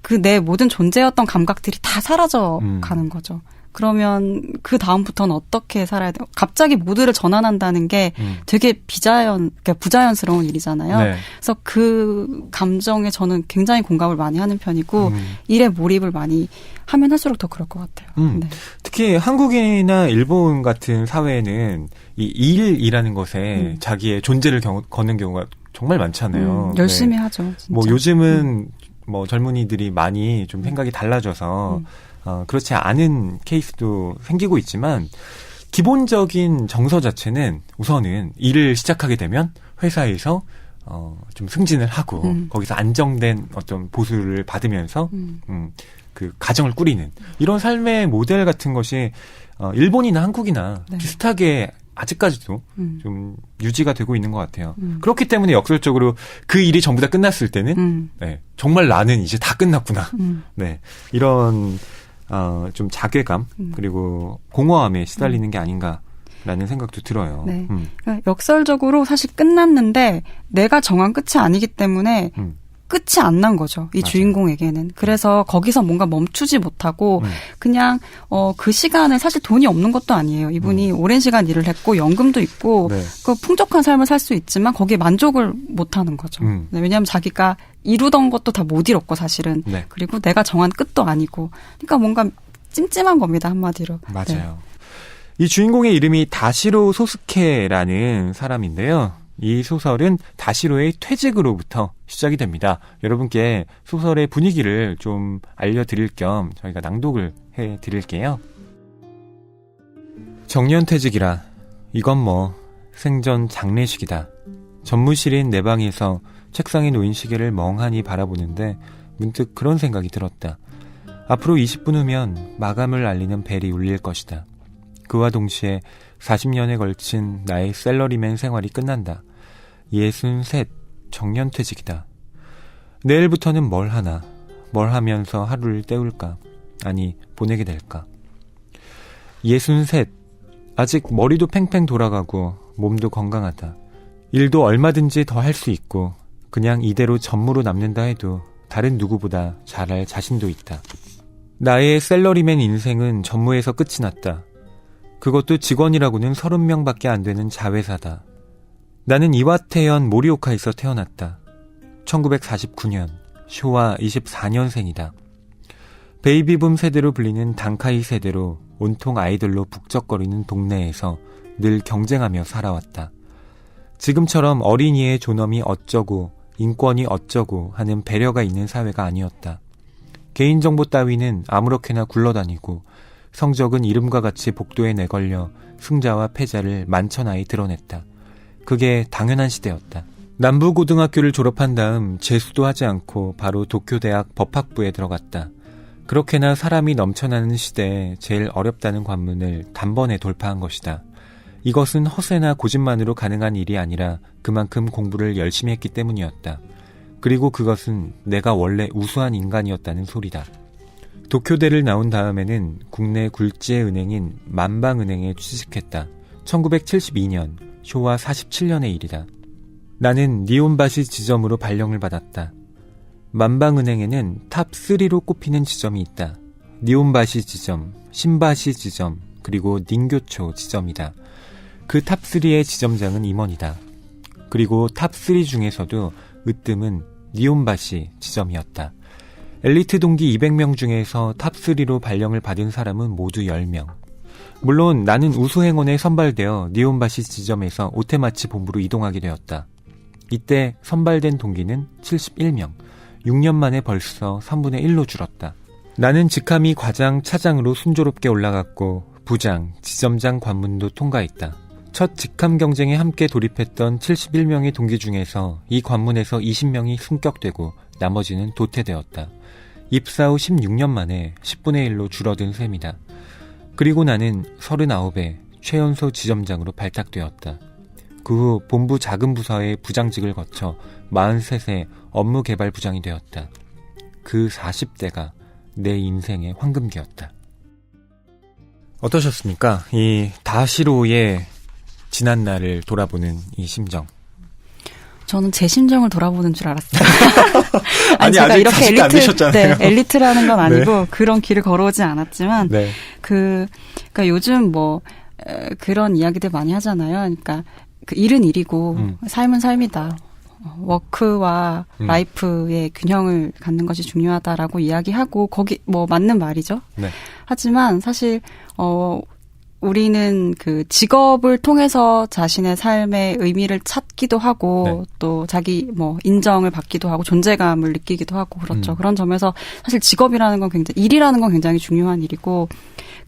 그 내 모든 존재였던 감각들이 다 사라져 가는 거죠. 그러면 그 다음부터는 어떻게 살아야 돼요? 갑자기 모두를 전환한다는 게 되게 그러니까 부자연스러운 일이잖아요. 네. 그래서 그 감정에 저는 굉장히 공감을 많이 하는 편이고 일에 몰입을 많이 하면 할수록 더 그럴 것 같아요. 네. 특히 한국이나 일본 같은 사회는 이 일이라는 것에 자기의 존재를 거는 경우가 정말 많잖아요. 열심히 네. 하죠. 진짜. 뭐 요즘은 뭐 젊은이들이 많이 좀 생각이 달라져서 그렇지 않은 케이스도 생기고 있지만 기본적인 정서 자체는 우선은 일을 시작하게 되면 회사에서 좀 승진을 하고 거기서 안정된 어떤 보수를 받으면서 그 가정을 꾸리는 이런 삶의 모델 같은 것이 일본이나 한국이나 네. 비슷하게 아직까지도 좀 유지가 되고 있는 것 같아요. 그렇기 때문에 역설적으로 그 일이 전부 다 끝났을 때는 네, 정말 나는 이제 다 끝났구나. 네, 이런 좀 자괴감 그리고 공허함에 시달리는 게 아닌가라는 생각도 들어요. 네. 그러니까 역설적으로 사실 끝났는데 내가 정한 끝이 아니기 때문에 끝이 안 난 거죠. 이 맞아요. 주인공에게는. 그래서 거기서 뭔가 멈추지 못하고 그냥 그 시간을 사실 돈이 없는 것도 아니에요. 이분이 오랜 시간 일을 했고 연금도 있고 네. 그 풍족한 삶을 살 수 있지만 거기에 만족을 못 하는 거죠. 네, 왜냐하면 자기가 이루던 것도 다 못 이뤘고 사실은. 네. 그리고 내가 정한 끝도 아니고. 그러니까 뭔가 찜찜한 겁니다. 한마디로. 맞아요. 네. 이 주인공의 이름이 다시로 소스케라는 사람인데요. 이 소설은 다시로의 퇴직으로부터 시작이 됩니다. 여러분께 소설의 분위기를 좀 알려드릴 겸 저희가 낭독을 해드릴게요. 정년퇴직이라 이건 뭐 생전 장례식이다. 전무실인 내 방에서 책상에 놓인 시계를 멍하니 바라보는데 문득 그런 생각이 들었다. 앞으로 20분 후면 마감을 알리는 벨이 울릴 것이다. 그와 동시에 40년에 걸친 나의 샐러리맨 생활이 끝난다. 63 정년퇴직이다. 내일부터는 뭘 하나, 뭘 하면서 하루를 때울까? 아니, 보내게 될까? 63 아직 머리도 팽팽 돌아가고 몸도 건강하다. 일도 얼마든지 더 할 수 있고 그냥 이대로 전무로 남는다 해도 다른 누구보다 잘할 자신도 있다. 나의 샐러리맨 인생은 전무에서 끝이 났다. 그것도 직원이라고는 30명밖에 안 되는 자회사다. 나는 이와테현 모리오카에서 태어났다. 1949년 쇼와 24년생이다. 베이비붐 세대로 불리는 단카이 세대로 온통 아이들로 북적거리는 동네에서 늘 경쟁하며 살아왔다. 지금처럼 어린이의 존엄이 어쩌고 인권이 어쩌고 하는 배려가 있는 사회가 아니었다. 개인정보 따위는 아무렇게나 굴러다니고 성적은 이름과 같이 복도에 내걸려 승자와 패자를 만천하에 드러냈다. 그게 당연한 시대였다. 남부고등학교를 졸업한 다음 재수도 하지 않고 바로 도쿄대학 법학부에 들어갔다. 그렇게나 사람이 넘쳐나는 시대에 제일 어렵다는 관문을 단번에 돌파한 것이다. 이것은 허세나 고집만으로 가능한 일이 아니라 그만큼 공부를 열심히 했기 때문이었다. 그리고 그것은 내가 원래 우수한 인간이었다는 소리다. 도쿄대를 나온 다음에는 국내 굴지의 은행인 만방은행에 취직했다. 1972년 쇼와 47년의 일이다. 나는 니온바시 지점으로 발령을 받았다. 만방은행에는 탑3로 꼽히는 지점이 있다. 니온바시 지점, 신바시 지점, 그리고 닌교초 지점이다. 그 탑3의 지점장은 임원이다. 그리고 탑3 중에서도 으뜸은 니온바시 지점이었다. 엘리트 동기 200명 중에서 탑3로 발령을 받은 사람은 모두 10명. 물론 나는 우수행원에 선발되어 니온바시 지점에서 오테마치 본부로 이동하게 되었다. 이때 선발된 동기는 71명. 6년 만에 벌써 3분의 1로 줄었다. 나는 직함이 과장, 차장으로 순조롭게 올라갔고 부장, 지점장 관문도 통과했다. 첫 직함 경쟁에 함께 돌입했던 71명의 동기 중에서 이 관문에서 20명이 승격되고 나머지는 도태되었다. 입사 후 16년 만에 10분의 1로 줄어든 셈이다. 그리고 나는 39에 최연소 지점장으로 발탁되었다. 그 후 본부 작은 부서의 부장직을 거쳐 43세 업무개발부장이 되었다. 그 40대가 내 인생의 황금기였다. 어떠셨습니까? 이 다시로의 지난 날을 돌아보는 이 심정. 저는 제 심정을 돌아보는 줄 알았어요. 아니, 제가 아직 이렇게 40대 안 되셨잖아요. 네, 엘리트라는 건 아니고 네. 그런 길을 걸어오지 않았지만 네. 그러니까 요즘 뭐 그런 이야기들 많이 하잖아요. 그러니까 그 일은 일이고 삶은 삶이다. 워크와 라이프의 균형을 갖는 것이 중요하다라고 이야기하고 거기 뭐 맞는 말이죠. 네. 하지만 사실 우리는 그 직업을 통해서 자신의 삶의 의미를 찾기도 하고 네. 또 자기 뭐 인정을 받기도 하고 존재감을 느끼기도 하고 그렇죠. 그런 점에서 사실 직업이라는 건 굉장히 일이라는 건 굉장히 중요한 일이고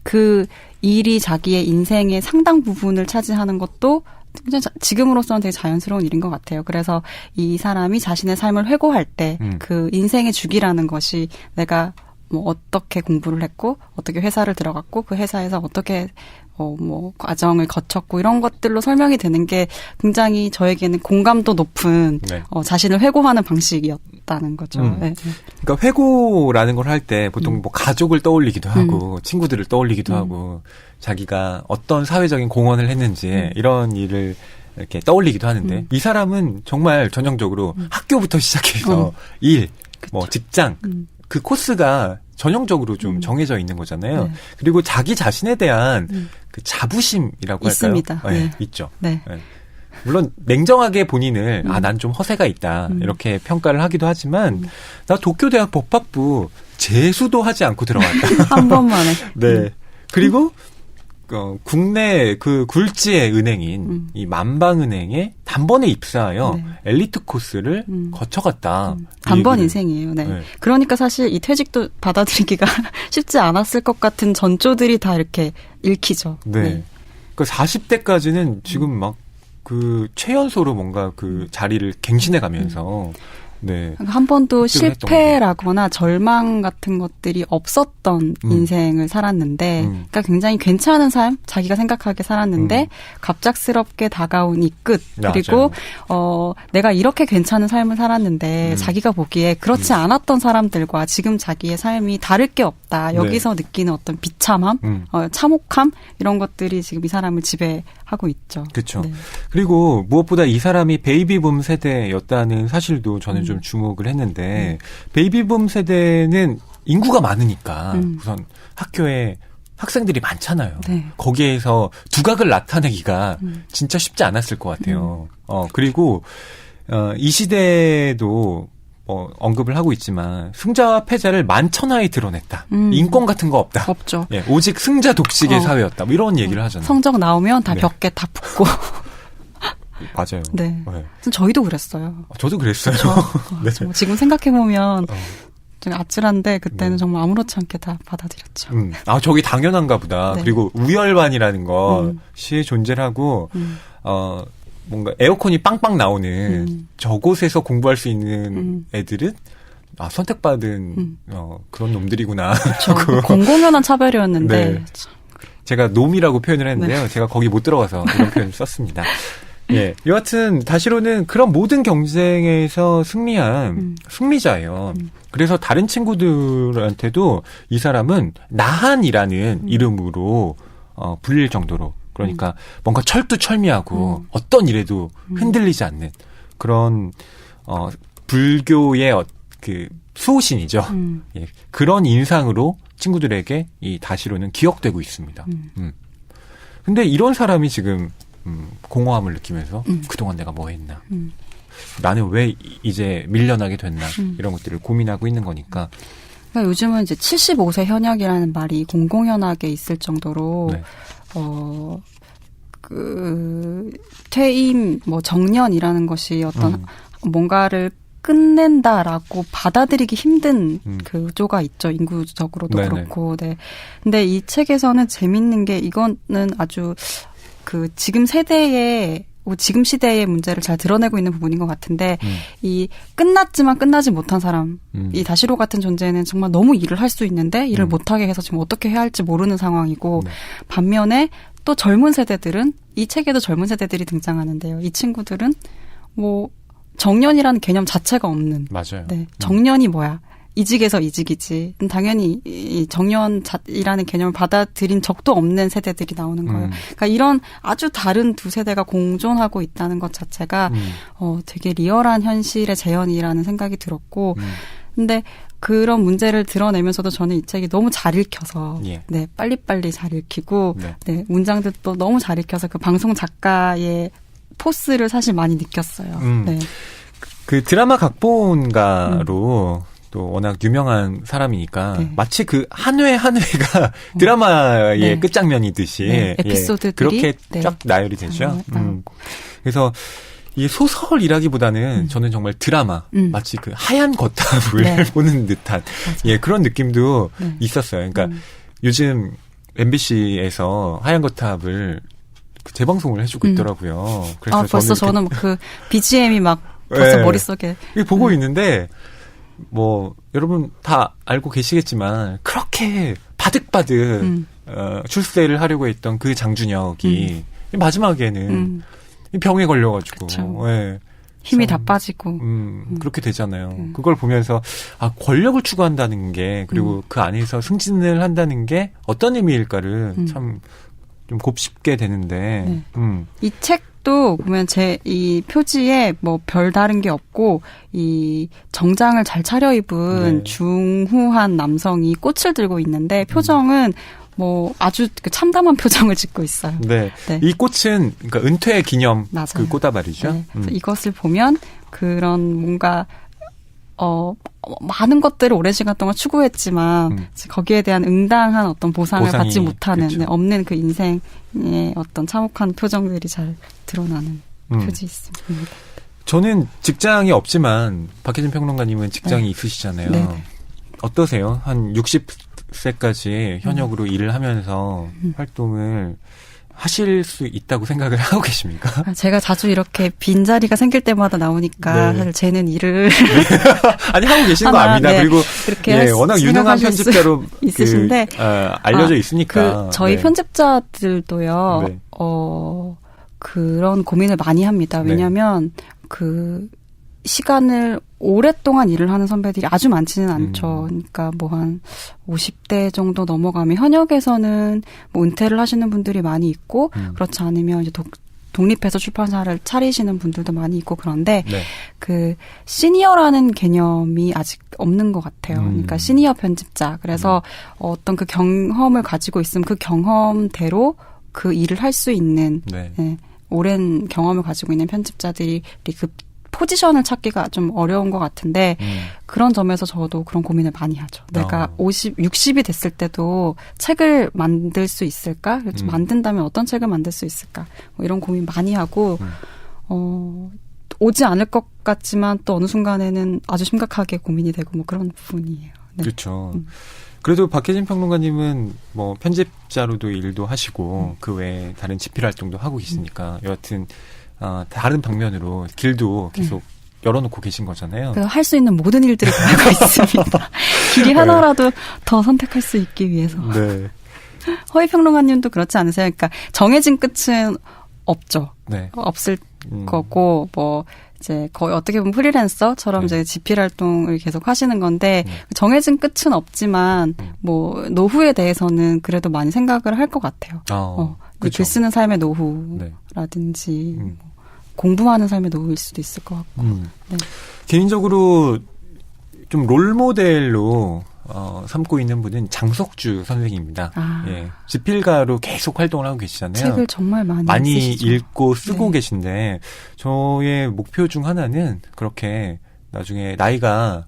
그 일이 자기의 인생의 상당 부분을 차지하는 것도 지금으로서는 되게 자연스러운 일인 것 같아요. 그래서 이 사람이 자신의 삶을 회고할 때 그 인생의 주기라는 것이 내가 뭐 어떻게 공부를 했고 어떻게 회사를 들어갔고 그 회사에서 어떻게 뭐 과정을 거쳤고 이런 것들로 설명이 되는 게 굉장히 저에게는 공감도 높은 네. 자신을 회고하는 방식이었다는 거죠. 네. 그러니까 회고라는 걸 할 때 보통 뭐 가족을 떠올리기도 하고 친구들을 떠올리기도 하고 자기가 어떤 사회적인 공헌을 했는지 이런 일을 이렇게 떠올리기도 하는데 이 사람은 정말 전형적으로 학교부터 시작해서 일, 뭐 직장 그 코스가 전형적으로 좀 정해져 있는 거잖아요. 네. 그리고 자기 자신에 대한 그 자부심이라고 있습니다. 할까요? 네. 네, 있죠. 네. 네. 물론 냉정하게 본인을 난 좀 허세가 있다 이렇게 평가를 하기도 하지만 나 도쿄대학 법학부 재수도 하지 않고 들어갔다. 한 번만에. 네. 그리고 국내 그 굴지의 은행인 이 만방은행에 단번에 입사하여 네. 엘리트 코스를 거쳐갔다. 단번 인생이에요. 네. 네. 그러니까 사실 이 퇴직도 받아들이기가 쉽지 않았을 것 같은 전조들이 다 이렇게 읽히죠. 네. 네. 그 40대까지는 지금 막 그 최연소로 뭔가 그 자리를 갱신해 가면서 네. 한 번도 획득을 했던 실패라거나 절망 같은 것들이 없었던 인생을 살았는데, 그러니까 굉장히 괜찮은 삶, 자기가 생각하게 살았는데, 갑작스럽게 다가온 이 끝, 그리고, 내가 이렇게 괜찮은 삶을 살았는데, 자기가 보기에 그렇지 않았던 사람들과 지금 자기의 삶이 다를 게 없다. 여기서 느끼는 어떤 비참함, 참혹함, 이런 것들이 지금 이 사람을 지배하고 있죠. 그렇죠. 네. 그리고 무엇보다 이 사람이 베이비붐 세대였다는 사실도 저는 좀 주목을 했는데 베이비붐 세대는 인구가 많으니까 우선 학교에 학생들이 많잖아요. 네. 거기에서 두각을 나타내기가 진짜 쉽지 않았을 것 같아요. 그리고 이 시대도 언급을 하고 있지만 승자와 패자를 만천하에 드러냈다. 인권 같은 거 없다. 없죠. 예, 오직 승자 독식의 사회였다. 뭐 이런 얘기를 하잖아요. 성적 나오면 다 네. 벽에 다 붙고. 맞아요. 네. 네. 저희도 그랬어요. 저도 그랬어요. 네. 정말 지금 생각해보면 좀 아찔한데 그때는 정말 아무렇지 않게 다 받아들였죠. 저게 당연한가 보다. 네. 그리고 우열반이라는 것이 존재를 하고 뭔가 에어컨이 빵빵 나오는 저곳에서 공부할 수 있는 애들은 선택받은 그런 놈들이구나. 그렇죠. 공공연한 차별이었는데. 네. 제가 놈이라고 표현을 했는데요. 제가 거기 못 들어가서 이런 표현을 썼습니다. 예. 여하튼 다시로는 그런 모든 경쟁에서 승리한 승리자예요. 그래서 다른 친구들한테도 이 사람은 나한이라는 이름으로 불릴 정도로 그러니까 뭔가 철두철미하고 어떤 일에도 흔들리지 않는 그런 불교의 그 수호신이죠. 예. 그런 인상으로 친구들에게 이 다시로는 기억되고 있습니다. 근데 이런 사람이 지금 공허함을 느끼면서 그동안 내가 뭐 했나 나는 왜 이제 밀려나게 됐나 이런 것들을 고민하고 있는 거니까 그러니까 요즘은 이제 75세 현역이라는 말이 공공연하게 있을 정도로 네. 그 퇴임 뭐 정년이라는 것이 어떤 뭔가를 끝낸다라고 받아들이기 힘든 그 조가 있죠. 인구적으로도 네네. 그렇고. 네. 근데 이 책에서는 재밌는 게 이거는 아주 그 지금 세대의 지금 시대의 문제를 잘 드러내고 있는 부분인 것 같은데 이 끝났지만 끝나지 못한 사람 이 다시로 같은 존재는 정말 너무 일을 할 수 있는데 일을 못하게 해서 지금 어떻게 해야 할지 모르는 상황이고 네. 반면에 또 젊은 세대들은 이 책에도 젊은 세대들이 등장하는데요. 이 친구들은 뭐 정년이라는 개념 자체가 없는 맞아요. 네, 정년이 뭐야? 이직에서 이직이지. 당연히 이 정년이라는 개념을 받아들인 적도 없는 세대들이 나오는 거예요. 그러니까 이런 아주 다른 두 세대가 공존하고 있다는 것 자체가 되게 리얼한 현실의 재현이라는 생각이 들었고 근데 그런 문제를 드러내면서도 저는 이 책이 너무 잘 읽혀서 예. 네, 빨리빨리 잘 읽히고 네. 네, 문장들도 너무 잘 읽혀서 그 방송 작가의 포스를 사실 많이 느꼈어요. 네. 그 드라마 각본가로 또 워낙 유명한 사람이니까 네. 마치 그 한 회 한 회가 드라마의 네. 끝장면이듯이 네, 에피소드들이 그렇게 네. 쫙 나열이 되죠. 나오고. 그래서 이 소설이라기보다는 저는 정말 드라마 마치 그 하얀 거탑을 네. 보는 듯한 예 그런 느낌도 네. 있었어요. 그러니까 요즘 MBC에서 하얀 거탑을 그 재방송을 해주고 있더라고요. 그래서 벌써 저는 그 BGM이 막 벌써 네. 머릿속에 이거 보고 있는데 뭐 여러분 다 알고 계시겠지만 그렇게 바득바득 출세를 하려고 했던 그 장준혁이 마지막에는 병에 걸려가지고 예. 힘이 다 빠지고 그렇게 되잖아요. 그걸 보면서 아 권력을 추구한다는 게 그리고 그 안에서 승진을 한다는 게 어떤 의미일까를 참 좀 곱씹게 되는데 이 책도 보면 이 표지에 뭐 별다른 게 없고 이 정장을 잘 차려입은 네. 중후한 남성이 꽃을 들고 있는데 표정은 뭐 아주 그 참담한 표정을 짓고 있어요. 네. 네. 이 꽃은 그러니까 은퇴 기념 맞아요. 그 꽃다발이죠. 네. 그래서 이것을 보면 그런 뭔가 많은 것들을 오랜 시간 동안 추구했지만 거기에 대한 응당한 어떤 보상을 보상이, 받지 못하는 그렇죠. 네, 없는 그 인생의 어떤 참혹한 표정들이 잘 드러나는 표지 있습니다. 저는 직장이 없지만 박혜진 평론가님은 직장이 있으시잖아요. 네네. 어떠세요? 한 60세까지 현역으로 일을 하면서 활동을 하실 수 있다고 생각을 하고 계십니까? 제가 자주 이렇게 빈자리가 생길 때마다 나오니까 네. 사실 쟤는 일을 아니 하고 계시는 거 하나, 압니다. 네. 그리고 그렇게 워낙 유능한 생각하실 수 편집자로 있으신데 알려져 있으니까. 저희 네. 편집자들도요. 네. 그런 고민을 많이 합니다. 네. 왜냐하면 그 시간을 오랫동안 일을 하는 선배들이 아주 많지는 않죠. 그러니까 뭐 한 50대 정도 넘어가면 현역에서는 뭐 은퇴를 하시는 분들이 많이 있고 그렇지 않으면 이제 독립해서 출판사를 차리시는 분들도 많이 있고 그런데 네. 그 시니어라는 개념이 아직 없는 것 같아요. 그러니까 시니어 편집자. 그래서 어떤 그 경험을 가지고 있으면 그 경험대로 그 일을 할 수 있는 네. 네, 오랜 경험을 가지고 있는 편집자들이 그 포지션을 찾기가 좀 어려운 것 같은데 그런 점에서 저도 그런 고민을 많이 하죠. 내가 60이 됐을 때도 책을 만들 수 있을까? 그래서 만든다면 어떤 책을 만들 수 있을까? 뭐 이런 고민 많이 하고 오지 않을 것 같지만 또 어느 순간에는 아주 심각하게 고민이 되고 뭐 그런 부분이에요. 네. 그렇죠. 그래도 박혜진 평론가님은 뭐 편집자로도 일도 하시고 그 외에 다른 집필 활동도 하고 계시니까 여하튼 다른 방면으로 길도 계속 열어놓고 계신 거잖아요. 할 수 있는 모든 일들을 다 하고 있습니다. 길이 하나라도 더 선택할 수 있기 위해서. 네. 허위평론가님도 그렇지 않으세요? 그러니까 정해진 끝은 없죠. 네. 없을 거고 뭐 이제 거의 어떻게 보면 프리랜서처럼 이제 집필 활동을 계속 하시는 건데 정해진 끝은 없지만 뭐 노후에 대해서는 그래도 많이 생각을 할 것 같아요. 그렇죠. 글 쓰는 삶의 노후라든지 뭐 공부하는 삶의 노후일 수도 있을 것 같고. 네. 개인적으로 좀 롤모델로 삼고 있는 분은 장석주 선생님입니다. 예. 집필가로 계속 활동을 하고 계시잖아요. 책을 정말 많이 쓰시죠. 읽고 쓰고 네. 계신데 저의 목표 중 하나는 그렇게 나중에 나이가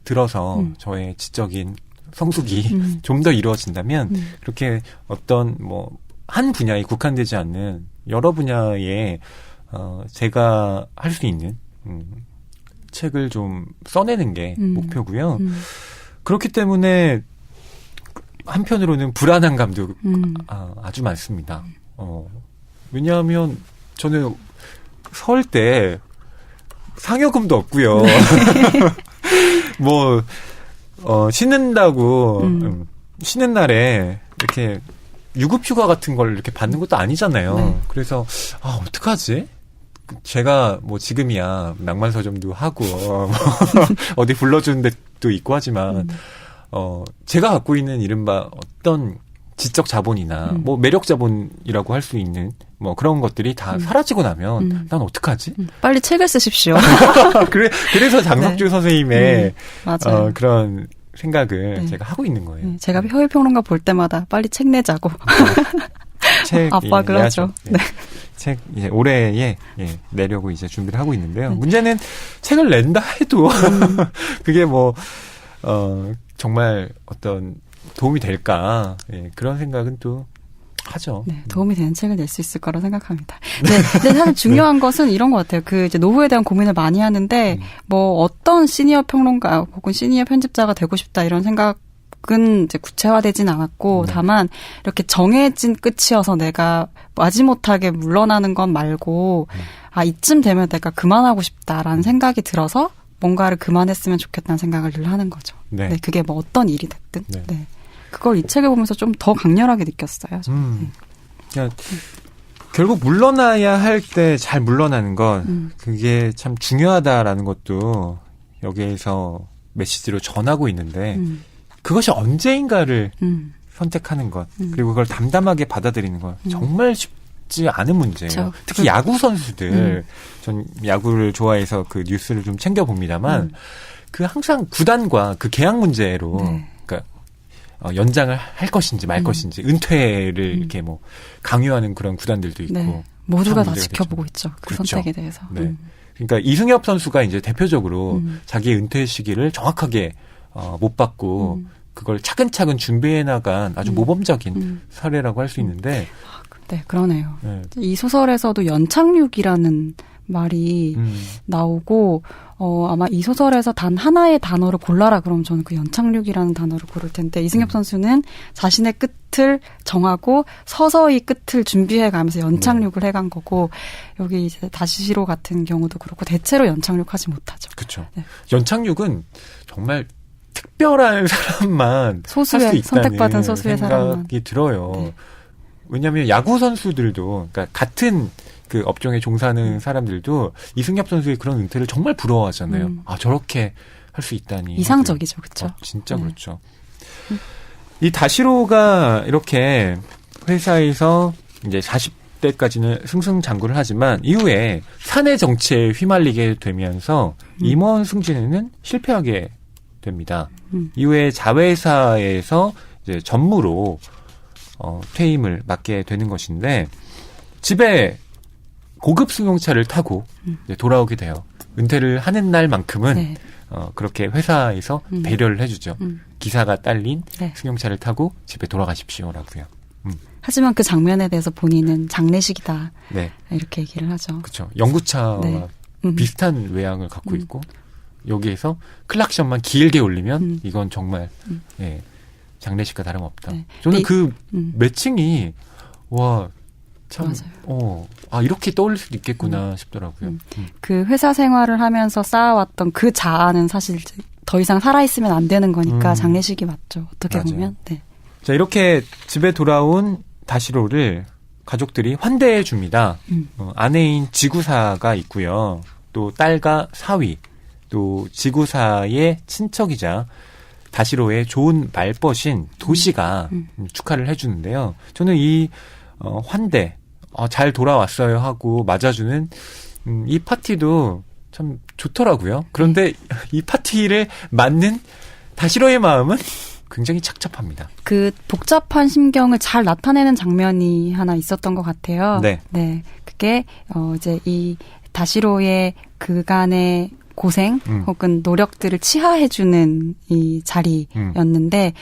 들어서 저의 지적인 성숙이 좀 더 이루어진다면 그렇게 어떤 뭐 한 분야에 국한되지 않는 여러 분야에 제가 할 수 있는 책을 좀 써내는 게 목표고요. 그렇기 때문에 한편으로는 불안한 감도 아주 많습니다. 왜냐하면 저는 서울 때 상여금도 없고요. 뭐 쉬는다고 쉬는 날에 이렇게 유급휴가 같은 걸 이렇게 받는 것도 아니잖아요. 네. 그래서 어떡하지? 제가 뭐 지금이야 낭만서점도 하고 어디 불러주는 데도 있고 하지만 제가 갖고 있는 이른바 어떤 지적 자본이나 뭐 매력 자본이라고 할 수 있는 뭐 그런 것들이 다 사라지고 나면 난 어떡하지? 빨리 책을 쓰십시오. 그래서 장석주 네. 선생님의 맞아요. 그런 생각을 네. 제가 하고 있는 거예요. 네, 제가 허위평론가 볼 때마다 빨리 책 내자고 책 압박을 내야죠. 하죠. 네. 책 이제 올해에 내려고 이제 준비를 하고 있는데요. 문제는 책을 낸다 해도 그게 뭐 정말 어떤 도움이 될까 그런 생각은 또 하죠. 네, 도움이 되는 책을 낼 수 있을 거라 생각합니다. 네, 근데 사실 중요한 것은 이런 것 같아요. 그 이제 노후에 대한 고민을 많이 하는데 뭐 어떤 시니어 평론가 혹은 시니어 편집자가 되고 싶다 이런 생각은 이제 구체화되진 않았고 다만 이렇게 정해진 끝이어서 내가 마지못하게 물러나는 건 말고 이쯤 되면 내가 그만하고 싶다라는 생각이 들어서 뭔가를 그만했으면 좋겠다는 생각을 늘 하는 거죠. 네. 네, 그게 뭐 어떤 일이 됐든. 네. 네. 그걸 이 책을 보면서 좀 더 강렬하게 느꼈어요. 그러니까 결국 물러나야 할 때 잘 물러나는 건 그게 참 중요하다라는 것도 여기에서 메시지로 전하고 있는데 그것이 언제인가를 선택하는 것 그리고 그걸 담담하게 받아들이는 건 정말 쉽지 않은 문제예요. 그렇죠. 특히 야구 선수들 전 야구를 좋아해서 그 뉴스를 좀 챙겨봅니다만 그 항상 구단과 그 계약 문제로 네. 그러니까 연장을 할 것인지 말 것인지 은퇴를 이렇게 뭐 강요하는 그런 구단들도 있고 네. 모두가 다 문제가 지켜보고 되죠. 있죠. 그 그렇죠. 선택에 대해서. 네. 그러니까 이승엽 선수가 이제 대표적으로 자기의 은퇴 시기를 정확하게 못 받고 그걸 차근차근 준비해 나간 아주 모범적인 사례라고 할 수 있는데 네, 그러네요. 네. 이 소설에서도 연착륙이라는 말이 나오고 아마 이 소설에서 단 하나의 단어를 골라라 그러면 저는 그 연착륙이라는 단어를 고를 텐데 이승엽 선수는 자신의 끝을 정하고 서서히 끝을 준비해 가면서 연착륙을 해간 거고 여기 이제 다시시로 같은 경우도 그렇고 대체로 연착륙하지 못하죠. 그렇죠. 네. 연착륙은 정말 특별한 사람만 소수의, 할 수 있다는 선택받은 소수의 생각이 사람만. 들어요. 네. 왜냐하면 야구 선수들도 그러니까 같은 그 업종에 종사하는 사람들도 이승엽 선수의 그런 은퇴를 정말 부러워하잖아요. 저렇게 할 수 있다니. 이상적이죠, 그렇죠? 진짜 그렇죠. 이 다시로가 이렇게 회사에서 이제 40대까지는 승승장구를 하지만 이후에 사내 정치에 휘말리게 되면서 임원 승진에는 실패하게 됩니다. 이후에 자회사에서 이제 전무로 퇴임을 맡게 되는 것인데 집에 고급 승용차를 타고 이제 돌아오게 돼요. 은퇴를 하는 날만큼은 네. 그렇게 회사에서 배려를 해주죠. 기사가 딸린 네. 승용차를 타고 집에 돌아가십시오라고요. 하지만 그 장면에 대해서 본인은 장례식이다. 네, 이렇게 얘기를 하죠. 그렇죠. 연구차와 네. 비슷한 외양을 갖고 있고 여기에서 클락션만 길게 울리면 이건 정말 장례식과 다름없다. 네. 저는 네. 그 매칭이 와 참, 맞아요. 이렇게 떠올릴 수도 있겠구나 싶더라고요. 그 회사 생활을 하면서 쌓아왔던 그 자아는 사실 이제 더 이상 살아있으면 안 되는 거니까 장례식이 맞죠. 어떻게 맞아요. 보면. 네. 자, 이렇게 집에 돌아온 다시로를 가족들이 환대해 줍니다. 아내인 지구사가 있고요. 또 딸과 사위, 또 지구사의 친척이자 다시로의 좋은 말벗인 도시가 축하를 해주는데요. 저는 이 환대, 잘 돌아왔어요 하고 맞아주는 이 파티도 참 좋더라고요. 그런데 이 파티를 맞는 다시로의 마음은 굉장히 착잡합니다. 그 복잡한 심경을 잘 나타내는 장면이 하나 있었던 것 같아요. 네. 네. 그게 이제 이 다시로의 그간의 고생 혹은 노력들을 치하해주는 이 자리였는데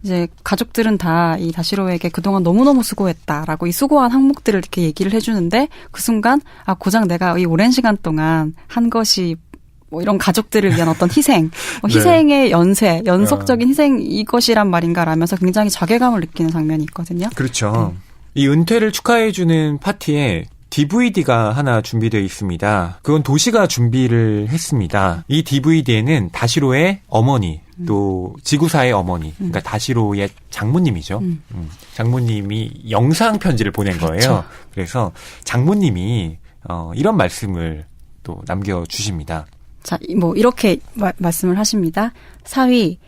이제 가족들은 다 이 다시로에게 그동안 너무너무 수고했다라고 이 수고한 항목들을 이렇게 얘기를 해주는데 그 순간 고작 내가 이 오랜 시간 동안 한 것이 뭐 이런 가족들을 위한 어떤 희생, 희생의 연속적인 희생 이것이란 말인가 라면서 굉장히 자괴감을 느끼는 장면이 있거든요. 그렇죠. 이 은퇴를 축하해주는 파티에 DVD가 하나 준비되어 있습니다. 그건 도시가 준비를 했습니다. 이 DVD에는 다시로의 어머니, 또 지구사의 어머니, 그러니까 다시로의 장모님이죠. 장모님이 영상 편지를 보낸 거예요. 그렇죠. 그래서 장모님이 이런 말씀을 또 남겨주십니다. 자, 뭐 이렇게 말씀을 하십니다. 사위,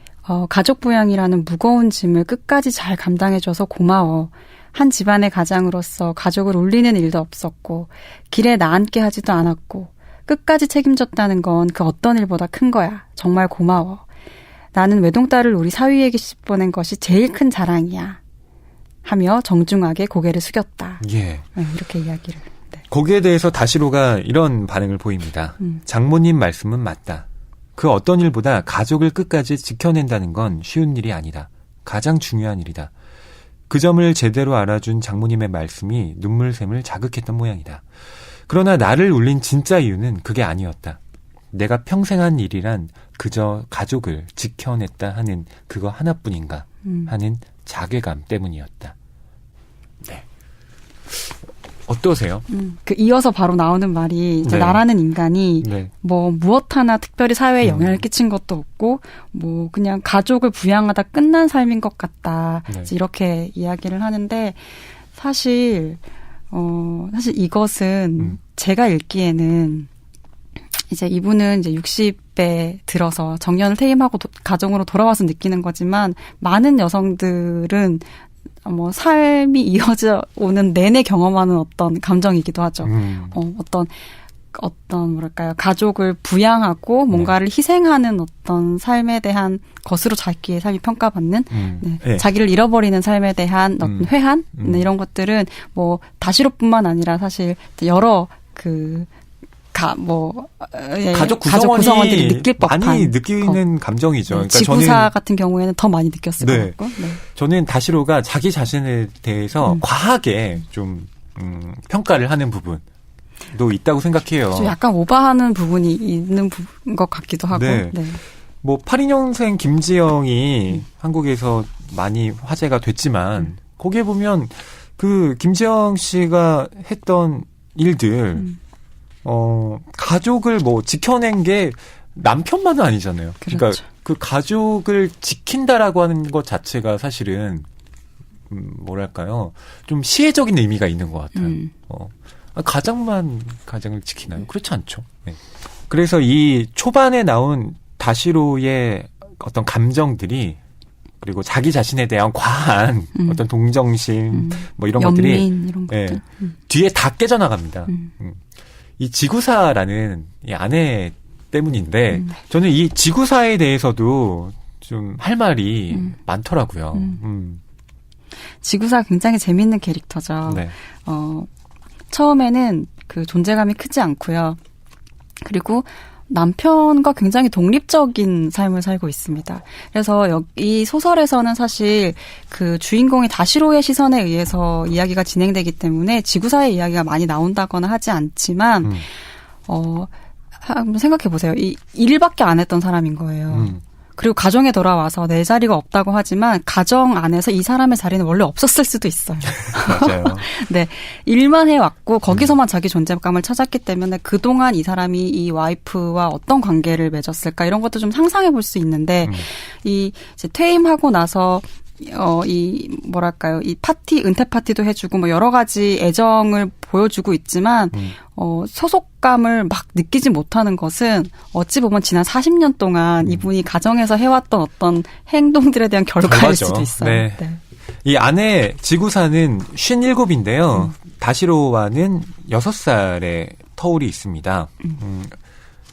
가족 부양이라는 무거운 짐을 끝까지 잘 감당해줘서 고마워. 한 집안의 가장으로서 가족을 울리는 일도 없었고 길에 나 앉게 하지도 않았고 끝까지 책임졌다는 건 그 어떤 일보다 큰 거야. 정말 고마워. 나는 외동딸을 우리 사위에게 시집보낸 것이 제일 큰 자랑이야. 하며 정중하게 고개를 숙였다. 예. 이렇게 이야기를. 네. 거기에 대해서 다시로가 이런 반응을 보입니다. 장모님 말씀은 맞다. 그 어떤 일보다 가족을 끝까지 지켜낸다는 건 쉬운 일이 아니다. 가장 중요한 일이다. 그 점을 제대로 알아준 장모님의 말씀이 눈물샘을 자극했던 모양이다. 그러나 나를 울린 진짜 이유는 그게 아니었다. 내가 평생 한 일이란 그저 가족을 지켜냈다 하는 그거 하나뿐인가 하는 자괴감 때문이었다. 네. 어떠세요? 이어서 바로 나오는 말이 이제 네. 나라는 인간이 네. 뭐 무엇 하나 특별히 사회에 영향을 끼친 것도 없고 뭐 그냥 가족을 부양하다 끝난 삶인 것 같다. 네. 이제 이렇게 이야기를 하는데 사실 이것은 제가 읽기에는 이제 이분은 이제 60에 들어서 정년을 퇴임하고 가정으로 돌아와서 느끼는 거지만 많은 여성들은 뭐 삶이 이어져 오는 내내 경험하는 어떤 감정이기도 하죠. 어떤 뭐랄까요, 가족을 부양하고 뭔가를 희생하는 어떤 삶에 대한 것으로 자기의 삶이 평가받는 네. 자기를 잃어버리는 삶에 대한 어떤 회한 네, 이런 것들은 뭐 다시로뿐만 아니라 사실 여러 가족 구성원들이 느낄 법한 많이 느끼는 감정이죠. 네, 그러니까 지구사 같은 경우에는 더 많이 느꼈을 네. 것 같고. 네. 저는 다시로가 자기 자신에 대해서 과하게 좀 평가를 하는 부분도 있다고 생각해요. 좀 약간 오버하는 부분이 있는 것 같기도 하고. 네. 네. 뭐 82년생 김지영이 한국에서 많이 화제가 됐지만 거기에 보면 그 김지영 씨가 했던 일들 가족을 뭐 지켜낸 게 남편만은 아니잖아요. 그렇죠. 그러니까 그 가족을 지킨다라고 하는 것 자체가 사실은 뭐랄까요, 좀 시혜적인 의미가 있는 것 같아요. 가장을 지키나요? 그렇지 않죠. 네. 그래서 이 초반에 나온 다시로의 어떤 감정들이 그리고 자기 자신에 대한 과한 어떤 동정심 뭐 이런 것들이 이런 것들. 뒤에 다 깨져나갑니다. 이 지구사라는 이 아내 때문인데 저는 이 지구사에 대해서도 좀 할 말이 많더라고요. 지구사 굉장히 재밌는 캐릭터죠. 네. 처음에는 그 존재감이 크지 않고요. 그리고 남편과 굉장히 독립적인 삶을 살고 있습니다. 그래서 이 소설에서는 사실 그 주인공이 다시로의 시선에 의해서 이야기가 진행되기 때문에 지구사의 이야기가 많이 나온다거나 하지 않지만 한번 생각해 보세요. 이 일밖에 안 했던 사람인 거예요. 그리고 가정에 돌아와서 내 자리가 없다고 하지만 가정 안에서 이 사람의 자리는 원래 없었을 수도 있어요. 맞아요. 네. 일만 해왔고 거기서만 자기 존재감을 찾았기 때문에 그동안 이 사람이 이 와이프와 어떤 관계를 맺었을까 이런 것도 좀 상상해 볼 수 있는데 이 이제 퇴임하고 나서 이 뭐랄까요, 이 은퇴 파티도 해주고 뭐 여러 가지 애정을 보여주고 있지만 소속감을 막 느끼지 못하는 것은 어찌 보면 지난 40년 동안 이분이 가정에서 해왔던 어떤 행동들에 대한 결과일 수도 있어요. 네. 네. 이 아내 지구사는 57인데요. 다시로와는 6살의 터울이 있습니다.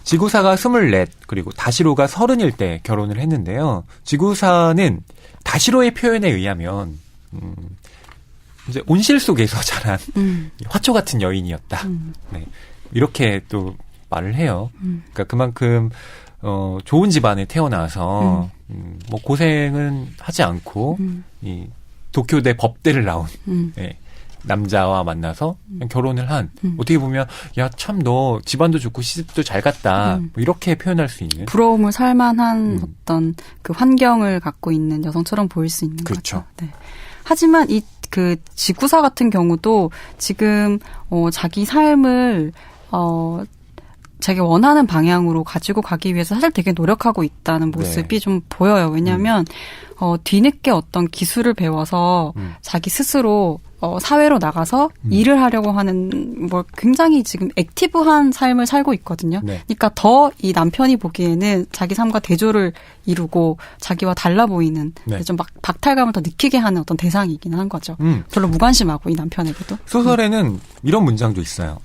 지구사가 24, 그리고 다시로가 30일 때 결혼을 했는데요. 지구사는 다시로의 표현에 의하면 이제 온실 속에서 자란 화초 같은 여인이었다. 네. 이렇게 또 말을 해요. 그러니까 그만큼 좋은 집안에 태어나서 뭐 고생은 하지 않고 이 도쿄대 법대를 나온 예, 남자와 만나서 결혼을 한, 어떻게 보면 야, 참 너 집안도 좋고 시집도 잘 갔다, 뭐 이렇게 표현할 수 있는, 부러움을 살만한 어떤 그 환경을 갖고 있는 여성처럼 보일 수 있는 그렇죠. 거죠. 네. 하지만 그 지구사 같은 경우도 지금 자기 삶을 자기가 원하는 방향으로 가지고 가기 위해서 사실 되게 노력하고 있다는 모습이 좀 보여요. 왜냐하면 뒤늦게 어떤 기술을 배워서 자기 스스로 사회로 나가서 일을 하려고 하는 뭐 굉장히 지금 액티브한 삶을 살고 있거든요. 네. 그러니까 더 이 남편이 보기에는 자기 삶과 대조를 이루고 자기와 달라 보이는 네. 좀 막 박탈감을 더 느끼게 하는 어떤 대상이긴 한 거죠. 별로 무관심하고 이 남편에게도. 소설에는 이런 문장도 있어요.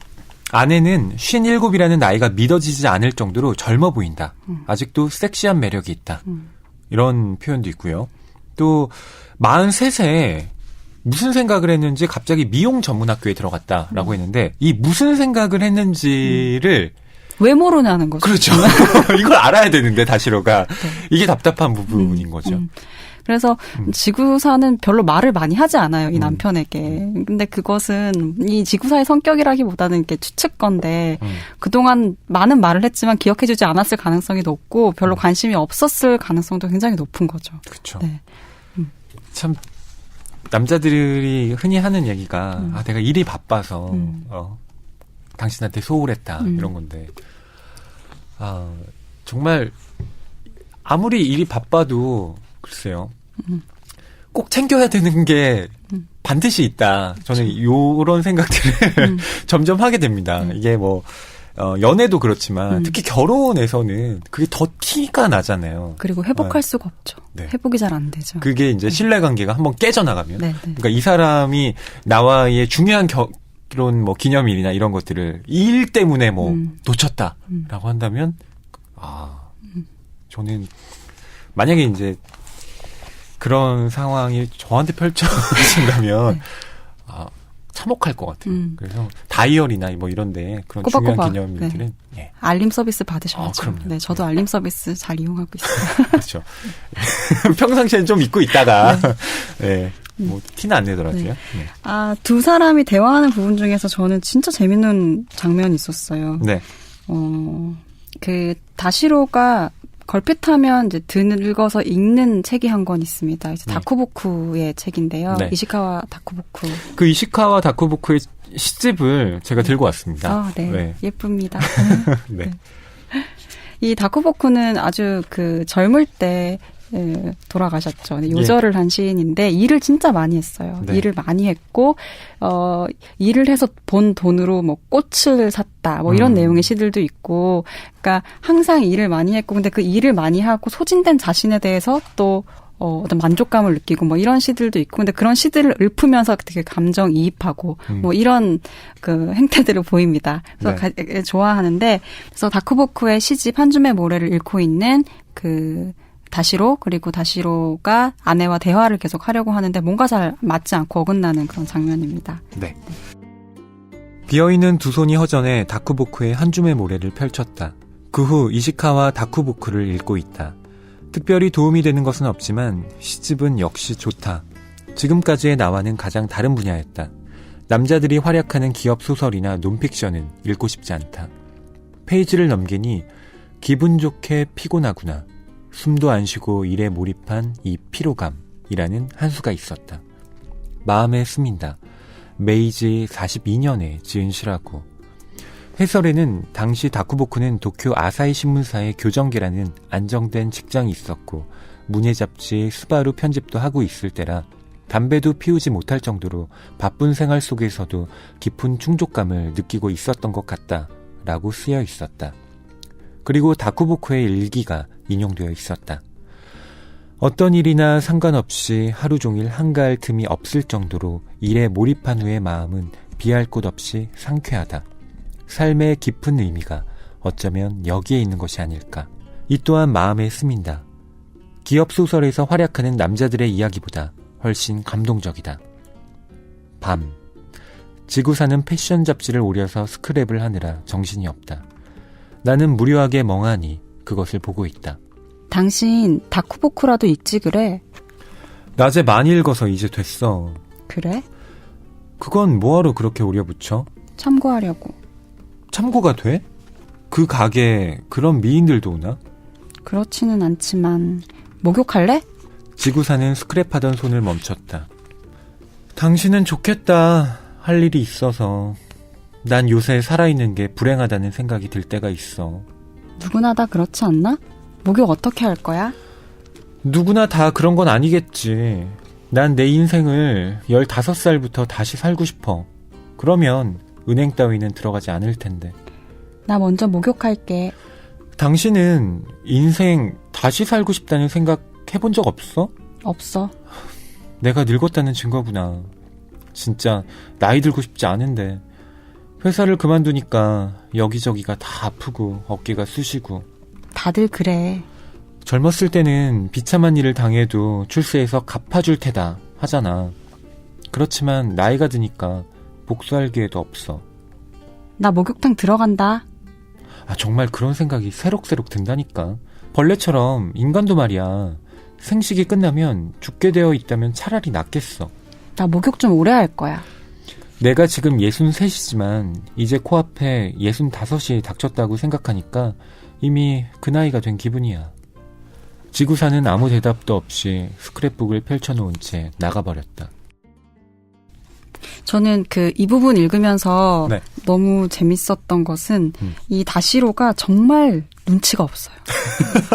아내는 57이라는 나이가 믿어지지 않을 정도로 젊어 보인다. 아직도 섹시한 매력이 있다. 이런 표현도 있고요. 또 43세에 무슨 생각을 했는지 갑자기 미용 전문학교에 들어갔다라고 했는데 이 무슨 생각을 했는지를 왜 모르냐는 거죠. 그렇죠. 이걸 알아야 되는데 다시로가 이게 답답한 부분인 거죠. 그래서 지구사는 별로 말을 많이 하지 않아요. 이 남편에게. 근데 그것은 이 지구사의 성격이라기보다는 이렇게 추측건데 그동안 많은 말을 했지만 기억해주지 않았을 가능성이 높고 별로 관심이 없었을 가능성도 굉장히 높은 거죠. 그렇죠. 네. 참 남자들이 흔히 하는 얘기가 내가 일이 바빠서 당신한테 소홀했다 이런 건데 정말 아무리 일이 바빠도 글쎄요. 꼭 챙겨야 되는 게 반드시 있다. 저는 요런 생각들을 점점 하게 됩니다. 이게 뭐 연애도 그렇지만 특히 결혼에서는 그게 더 티가 나잖아요. 그리고 회복할 수가 없죠. 네. 회복이 잘 안 되죠. 그게 이제 신뢰관계가 한번 깨져나가면 네. 그러니까 이 사람이 나와의 중요한 결혼 뭐 기념일이나 이런 것들을 일 때문에 뭐 놓쳤다라고 한다면 저는 만약에 이제 그런 상황이 저한테 펼쳐진다면 네. 참혹할 것 같아요. 그래서 다이어리나 뭐 이런데 그런 중요한 기념일들은 네. 알림 서비스 받으셔야죠. 그럼요. 네, 저도 알림 서비스 잘 이용하고 있어요. 그렇죠. 평상시엔 좀 잊고 있다가 네. 뭐 티는 안 내더라고요. 네. 네. 두 사람이 대화하는 부분 중에서 저는 진짜 재밌는 장면이 있었어요. 네. 그 다시로가 걸핏하면 이제 읽어서 읽는 책이 한 권 있습니다. 다쿠보쿠의 책인데요. 네. 이시카와 다쿠보쿠. 그 이시카와 다쿠보쿠의 시집을 제가 들고 왔습니다. 네. 네. 예쁩니다. 네. 이 다쿠보쿠는 아주 그 젊을 때 돌아가셨죠. 요절을 한 시인인데 일을 진짜 많이 했어요. 네. 일을 많이 했고 일을 해서 본 돈으로 뭐 꽃을 샀다. 뭐 이런 내용의 시들도 있고, 그러니까 항상 일을 많이 했고, 근데 그 일을 많이 하고 소진된 자신에 대해서 또 어떤 만족감을 느끼고 뭐 이런 시들도 있고, 근데 그런 시들을 읊으면서 되게 감정이입하고 뭐 이런 그 행태들을 보입니다. 그래서 네. 좋아하는데, 그래서 다쿠보쿠의 시집 한 줌의 모래를 읽고 있는 그 다시로, 그리고 다시로가 아내와 대화를 계속 하려고 하는데 뭔가 잘 맞지 않고 어긋나는 그런 장면입니다. 네. 비어있는 두 손이 허전해 다쿠보쿠의 한 줌의 모래를 펼쳤다. 그 후 이시카와 다쿠보쿠를 읽고 있다. 특별히 도움이 되는 것은 없지만 시집은 역시 좋다. 지금까지의 나와는 가장 다른 분야였다. 남자들이 활약하는 기업 소설이나 논픽션은 읽고 싶지 않다. 페이지를 넘기니 기분 좋게 피곤하구나. 숨도 안 쉬고 일에 몰입한 이 피로감이라는 한 수가 있었다. 마음에 스민다. 메이지 42년에 지은 시라고. 해설에는 당시 다쿠보쿠는 도쿄 아사히 신문사의 교정기라는 안정된 직장이 있었고 문예 잡지 스바루 편집도 하고 있을 때라 담배도 피우지 못할 정도로 바쁜 생활 속에서도 깊은 충족감을 느끼고 있었던 것 같다 라고 쓰여 있었다. 그리고 다쿠보쿠의 일기가 인용되어 있었다. 어떤 일이나 상관없이 하루 종일 한가할 틈이 없을 정도로 일에 몰입한 후의 마음은 비할 곳 없이 상쾌하다. 삶의 깊은 의미가 어쩌면 여기에 있는 것이 아닐까. 이 또한 마음에 스민다. 기업 소설에서 활약하는 남자들의 이야기보다 훨씬 감동적이다. 밤. 지구사는 패션 잡지를 오려서 스크랩을 하느라 정신이 없다. 나는 무료하게 멍하니 그것을 보고 있다. 당신 다쿠보쿠라도 읽지 그래? 낮에 많이 읽어서 이제 됐어. 그래? 그건 뭐하러 그렇게 오려붙여? 참고하려고. 참고가 돼? 그 가게에 그런 미인들도 오나? 그렇지는 않지만 목욕할래? 지구사는 스크랩하던 손을 멈췄다. 당신은 좋겠다. 할 일이 있어서. 난 요새 살아있는 게 불행하다는 생각이 들 때가 있어. 누구나 다 그렇지 않나? 목욕 어떻게 할 거야? 누구나 다 그런 건 아니겠지. 난 내 인생을 15살부터 다시 살고 싶어. 그러면 은행 따위는 들어가지 않을 텐데. 나 먼저 목욕할게. 당신은 인생 다시 살고 싶다는 생각 해본 적 없어? 없어. 내가 늙었다는 증거구나. 진짜 나이 들고 싶지 않은데. 회사를 그만두니까 여기저기가 다 아프고 어깨가 쑤시고. 다들 그래. 젊었을 때는 비참한 일을 당해도 출세해서 갚아줄 테다 하잖아. 그렇지만 나이가 드니까 복수할 기회도 없어. 나 목욕탕 들어간다. 정말 그런 생각이 새록새록 든다니까. 벌레처럼 인간도 말이야. 생식이 끝나면 죽게 되어 있다면 차라리 낫겠어. 나 목욕 좀 오래 할 거야. 내가 지금 63이지만 이제 코앞에 65이 닥쳤다고 생각하니까 이미 그 나이가 된 기분이야. 지구사는 아무 대답도 없이 스크랩북을 펼쳐놓은 채 나가버렸다. 저는 이 부분 읽으면서 네. 너무 재밌었던 것은 이 다시로가 정말 눈치가 없어요.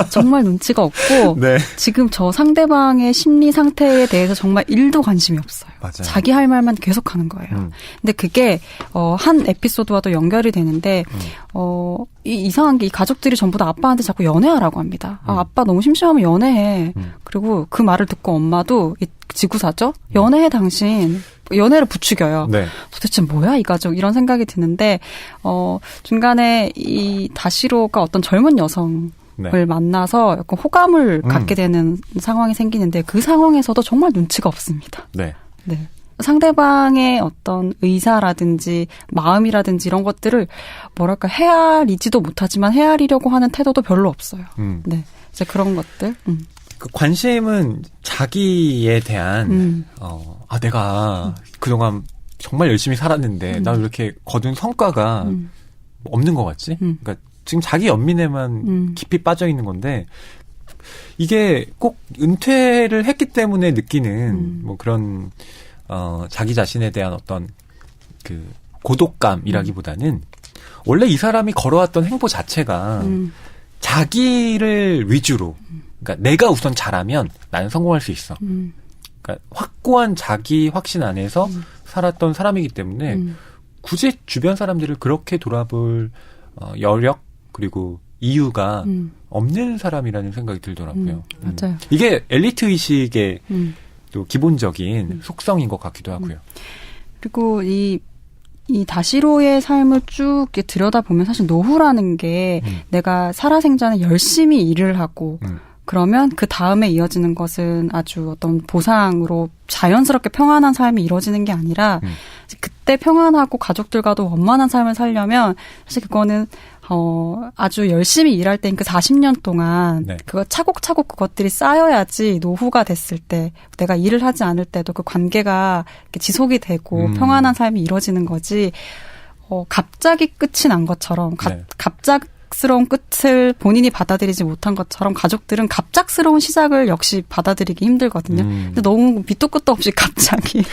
정말 눈치가 없고 네. 지금 저 상대방의 심리 상태에 대해서 정말 1도 관심이 없어요. 맞아요. 자기 할 말만 계속 하는 거예요. 근데 그게 한 에피소드와도 연결이 되는데 이상한 게 이 가족들이 전부 다 아빠한테 자꾸 연애하라고 합니다. 아빠 너무 심심하면 연애해. 그리고 그 말을 듣고 엄마도 지구사죠? 연애해 당신. 연애를 부추겨요. 네. 도대체 뭐야 이 가족 이런 생각이 드는데 중간에 이 다시로가 어떤 젊은 여성을 네. 만나서 약간 호감을 갖게 되는 상황이 생기는데 그 상황에서도 정말 눈치가 없습니다. 네. 네. 상대방의 어떤 의사라든지 마음이라든지 이런 것들을 뭐랄까 헤아리지도 못하지만 헤아리려고 하는 태도도 별로 없어요. 네. 이제 그런 것들. 그 관심은 자기에 대한 내가 그동안 정말 열심히 살았는데 나 왜 이렇게 거둔 성과가 없는 것 같지? 그러니까 지금 자기 연민에만 깊이 빠져 있는 건데 이게 꼭 은퇴를 했기 때문에 느끼는 뭐 그런 자기 자신에 대한 어떤 그 고독감이라기보다는 원래 이 사람이 걸어왔던 행보 자체가 자기를 위주로 그러니까 내가 우선 잘하면 나는 성공할 수 있어. 그러니까 확고한 자기 확신 안에서 살았던 사람이기 때문에 굳이 주변 사람들을 그렇게 돌아볼 여력 그리고 이유가 없는 사람이라는 생각이 들더라고요. 맞아요. 이게 엘리트 의식의 또 기본적인 속성인 것 같기도 하고요. 그리고 이 다시로의 삶을 쭉 이렇게 들여다보면 사실 노후라는 게 내가 살아생전에 열심히 일을 하고 그러면 그 다음에 이어지는 것은 아주 어떤 보상으로 자연스럽게 평안한 삶이 이루어지는 게 아니라 그때 평안하고 가족들과도 원만한 삶을 살려면 사실 그거는 아주 열심히 일할 때인 그 40년 동안 네. 그거 차곡차곡 그것들이 쌓여야지 노후가 됐을 때 내가 일을 하지 않을 때도 그 관계가 이렇게 지속이 되고 평안한 삶이 이루어지는 거지 갑자기 끝이 난 것처럼 갑작스러운 끝을 본인이 받아들이지 못한 것처럼 가족들은 갑작스러운 시작을 역시 받아들이기 힘들거든요. 근데 너무 밑도 끝도 없이 갑자기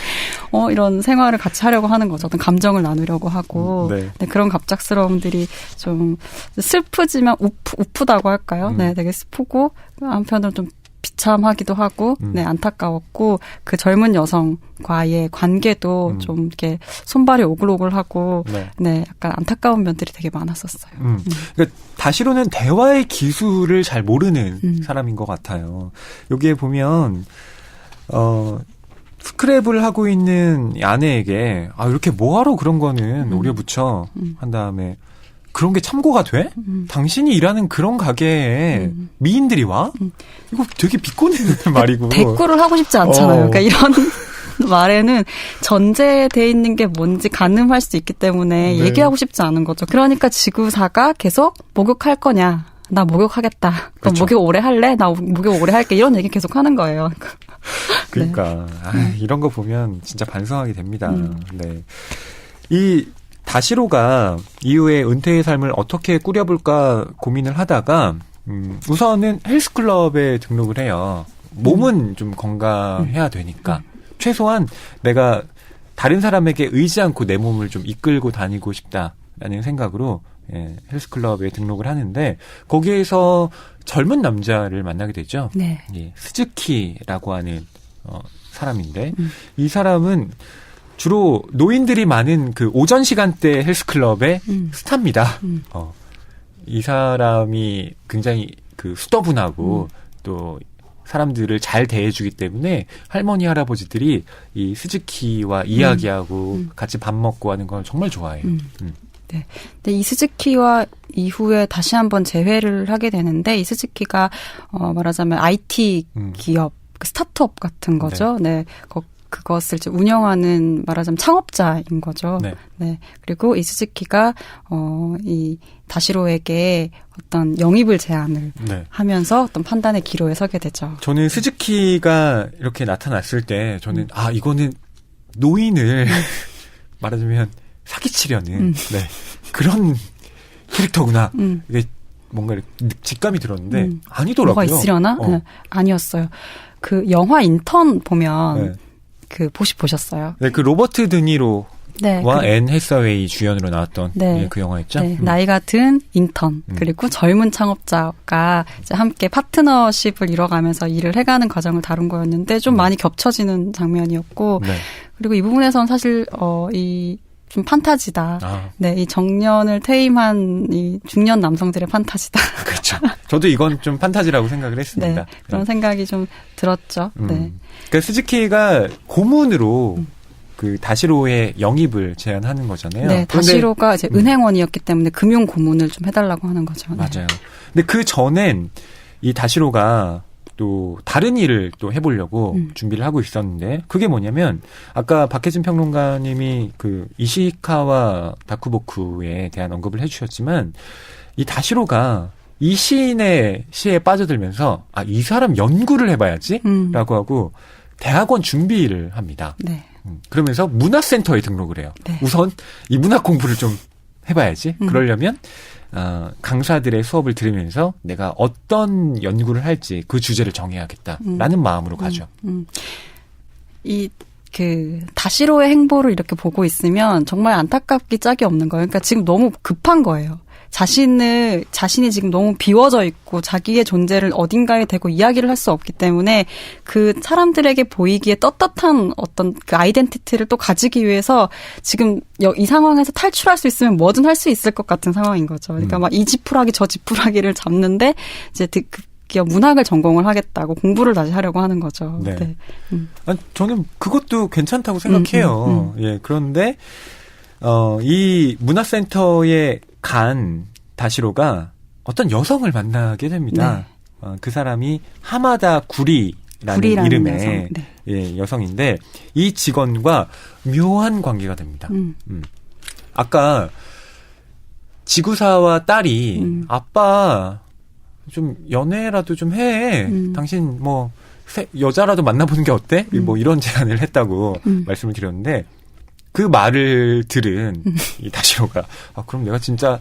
이런 생활을 같이 하려고 하는 거죠. 어떤 감정을 나누려고 하고 네. 네, 그런 갑작스러움들이 좀 슬프지만 우프다고 할까요? 네, 되게 슬프고 한편으로 좀 비참하기도 하고, 네, 안타까웠고, 그 젊은 여성과의 관계도 좀 이렇게 손발이 오글오글하고, 네, 약간 안타까운 면들이 되게 많았었어요. 그러니까 다시로는 대화의 기술을 잘 모르는 사람인 것 같아요. 여기에 보면, 스크랩을 하고 있는 아내에게, 이렇게 뭐하러 그런 거는 오려 붙여? 한 다음에, 그런 게 참고가 돼? 당신이 일하는 그런 가게에 미인들이 와? 이거 되게 비꼬는 말이고. 대꾸를 하고 싶지 않잖아요. 그러니까 이런 말에는 전제돼 있는 게 뭔지 가늠할 수 있기 때문에 네. 얘기하고 싶지 않은 거죠. 그러니까 지구사가 계속 목욕할 거냐? 나 목욕하겠다. 그럼 그렇죠. 목욕 오래 할래? 나 목욕 오래 할게. 이런 얘기 계속 하는 거예요. 그러니까 이런 거 보면 진짜 반성하게 됩니다. 네. 이 다시로가 이후에 은퇴의 삶을 어떻게 꾸려볼까 고민을 하다가 우선은 헬스클럽에 등록을 해요. 몸은 좀 건강해야 되니까 최소한 내가 다른 사람에게 의지 않고 내 몸을 좀 이끌고 다니고 싶다라는 생각으로 헬스클럽에 등록을 하는데 거기에서 젊은 남자를 만나게 되죠. 네. 스즈키라고 하는 사람인데 이 사람은 주로 노인들이 많은 그 오전 시간대 헬스클럽의 스타입니다. 이 사람이 굉장히 그 수더분하고 또 사람들을 잘 대해주기 때문에 할머니 할아버지들이 이 스즈키와 이야기하고 같이 밥 먹고 하는 걸 정말 좋아해요. 네. 근데 이 스즈키와 이후에 다시 한번 재회를 하게 되는데 이 스즈키가 말하자면 IT 기업 스타트업 같은 거죠. 네. 그것을 이제 운영하는 말하자면 창업자인 거죠. 네. 네. 그리고 이 스즈키가 이 다시로에게 어떤 영입을 제안을 네. 하면서 어떤 판단의 기로에 서게 되죠. 저는 스즈키가 이렇게 나타났을 때 저는 이거는 노인을 말하자면 사기치려는 네. 그런 캐릭터구나. 이게 뭔가 직감이 들었는데 아니더라고요. 뭐가 있으려나? 네. 아니었어요. 그 영화 인턴 보면 네. 그 보셨어요? 네, 그 로버트 드니로와 네, 앤 해서웨이 주연으로 나왔던 네. 그 영화였죠. 네, 나이가 든 인턴 그리고 젊은 창업자가 이제 함께 파트너십을 이뤄가면서 일을 해가는 과정을 다룬 거였는데 좀 많이 겹쳐지는 장면이었고 네. 그리고 이 부분에서는 사실 이 좀 판타지다. 네, 이 정년을 퇴임한 이 중년 남성들의 판타지다. 그렇죠. 저도 이건 좀 판타지라고 생각을 했습니다. 네, 그런 생각이 좀 들었죠. 네. 그러니까 스즈키가 고문으로 그 다시로의 영입을 제안하는 거잖아요. 네, 다시로가 이제 은행원이었기 때문에 금융 고문을 좀 해달라고 하는 거죠. 맞아요. 근데 그 전엔 이 다시로가 또 다른 일을 또 해보려고 준비를 하고 있었는데 그게 뭐냐면 아까 박혜진 평론가님이 그 이시카와 다쿠보쿠에 대한 언급을 해주셨지만 이 다시로가 이 시인의 시에 빠져들면서 이 사람 연구를 해봐야지라고 하고 대학원 준비를 합니다. 네. 그러면서 문화센터에 등록을 해요. 네. 우선 이 문학 공부를 좀 해봐야지. 그러려면 강사들의 수업을 들으면서 내가 어떤 연구를 할지 그 주제를 정해야겠다라는 마음으로 가죠. 다시로의 행보를 이렇게 보고 있으면 정말 안타깝기 짝이 없는 거예요. 그러니까 지금 너무 급한 거예요. 자신이 지금 너무 비워져 있고 자기의 존재를 어딘가에 대고 이야기를 할 수 없기 때문에 그 사람들에게 보이기에 떳떳한 어떤 그 아이덴티티를 또 가지기 위해서 지금 이 상황에서 탈출할 수 있으면 뭐든 할 수 있을 것 같은 상황인 거죠. 그러니까 막 이 지푸라기 저 지푸라기를 잡는데 이제 문학을 전공을 하겠다고 공부를 다시 하려고 하는 거죠. 네. 네. 저는 그것도 괜찮다고 생각해요. 예, 그런데 이 문화센터에 간 다시로가 어떤 여성을 만나게 됩니다. 네. 그 사람이 하마다 구리라는 이름의 여성. 네. 예, 여성인데 이 직원과 묘한 관계가 됩니다. 아까 지구사와 딸이 아빠 좀 연애라도 좀 해. 당신 뭐 여자라도 만나보는 게 어때? 뭐 이런 제안을 했다고 말씀을 드렸는데 그 말을 들은 이 다시로가 그럼 내가 진짜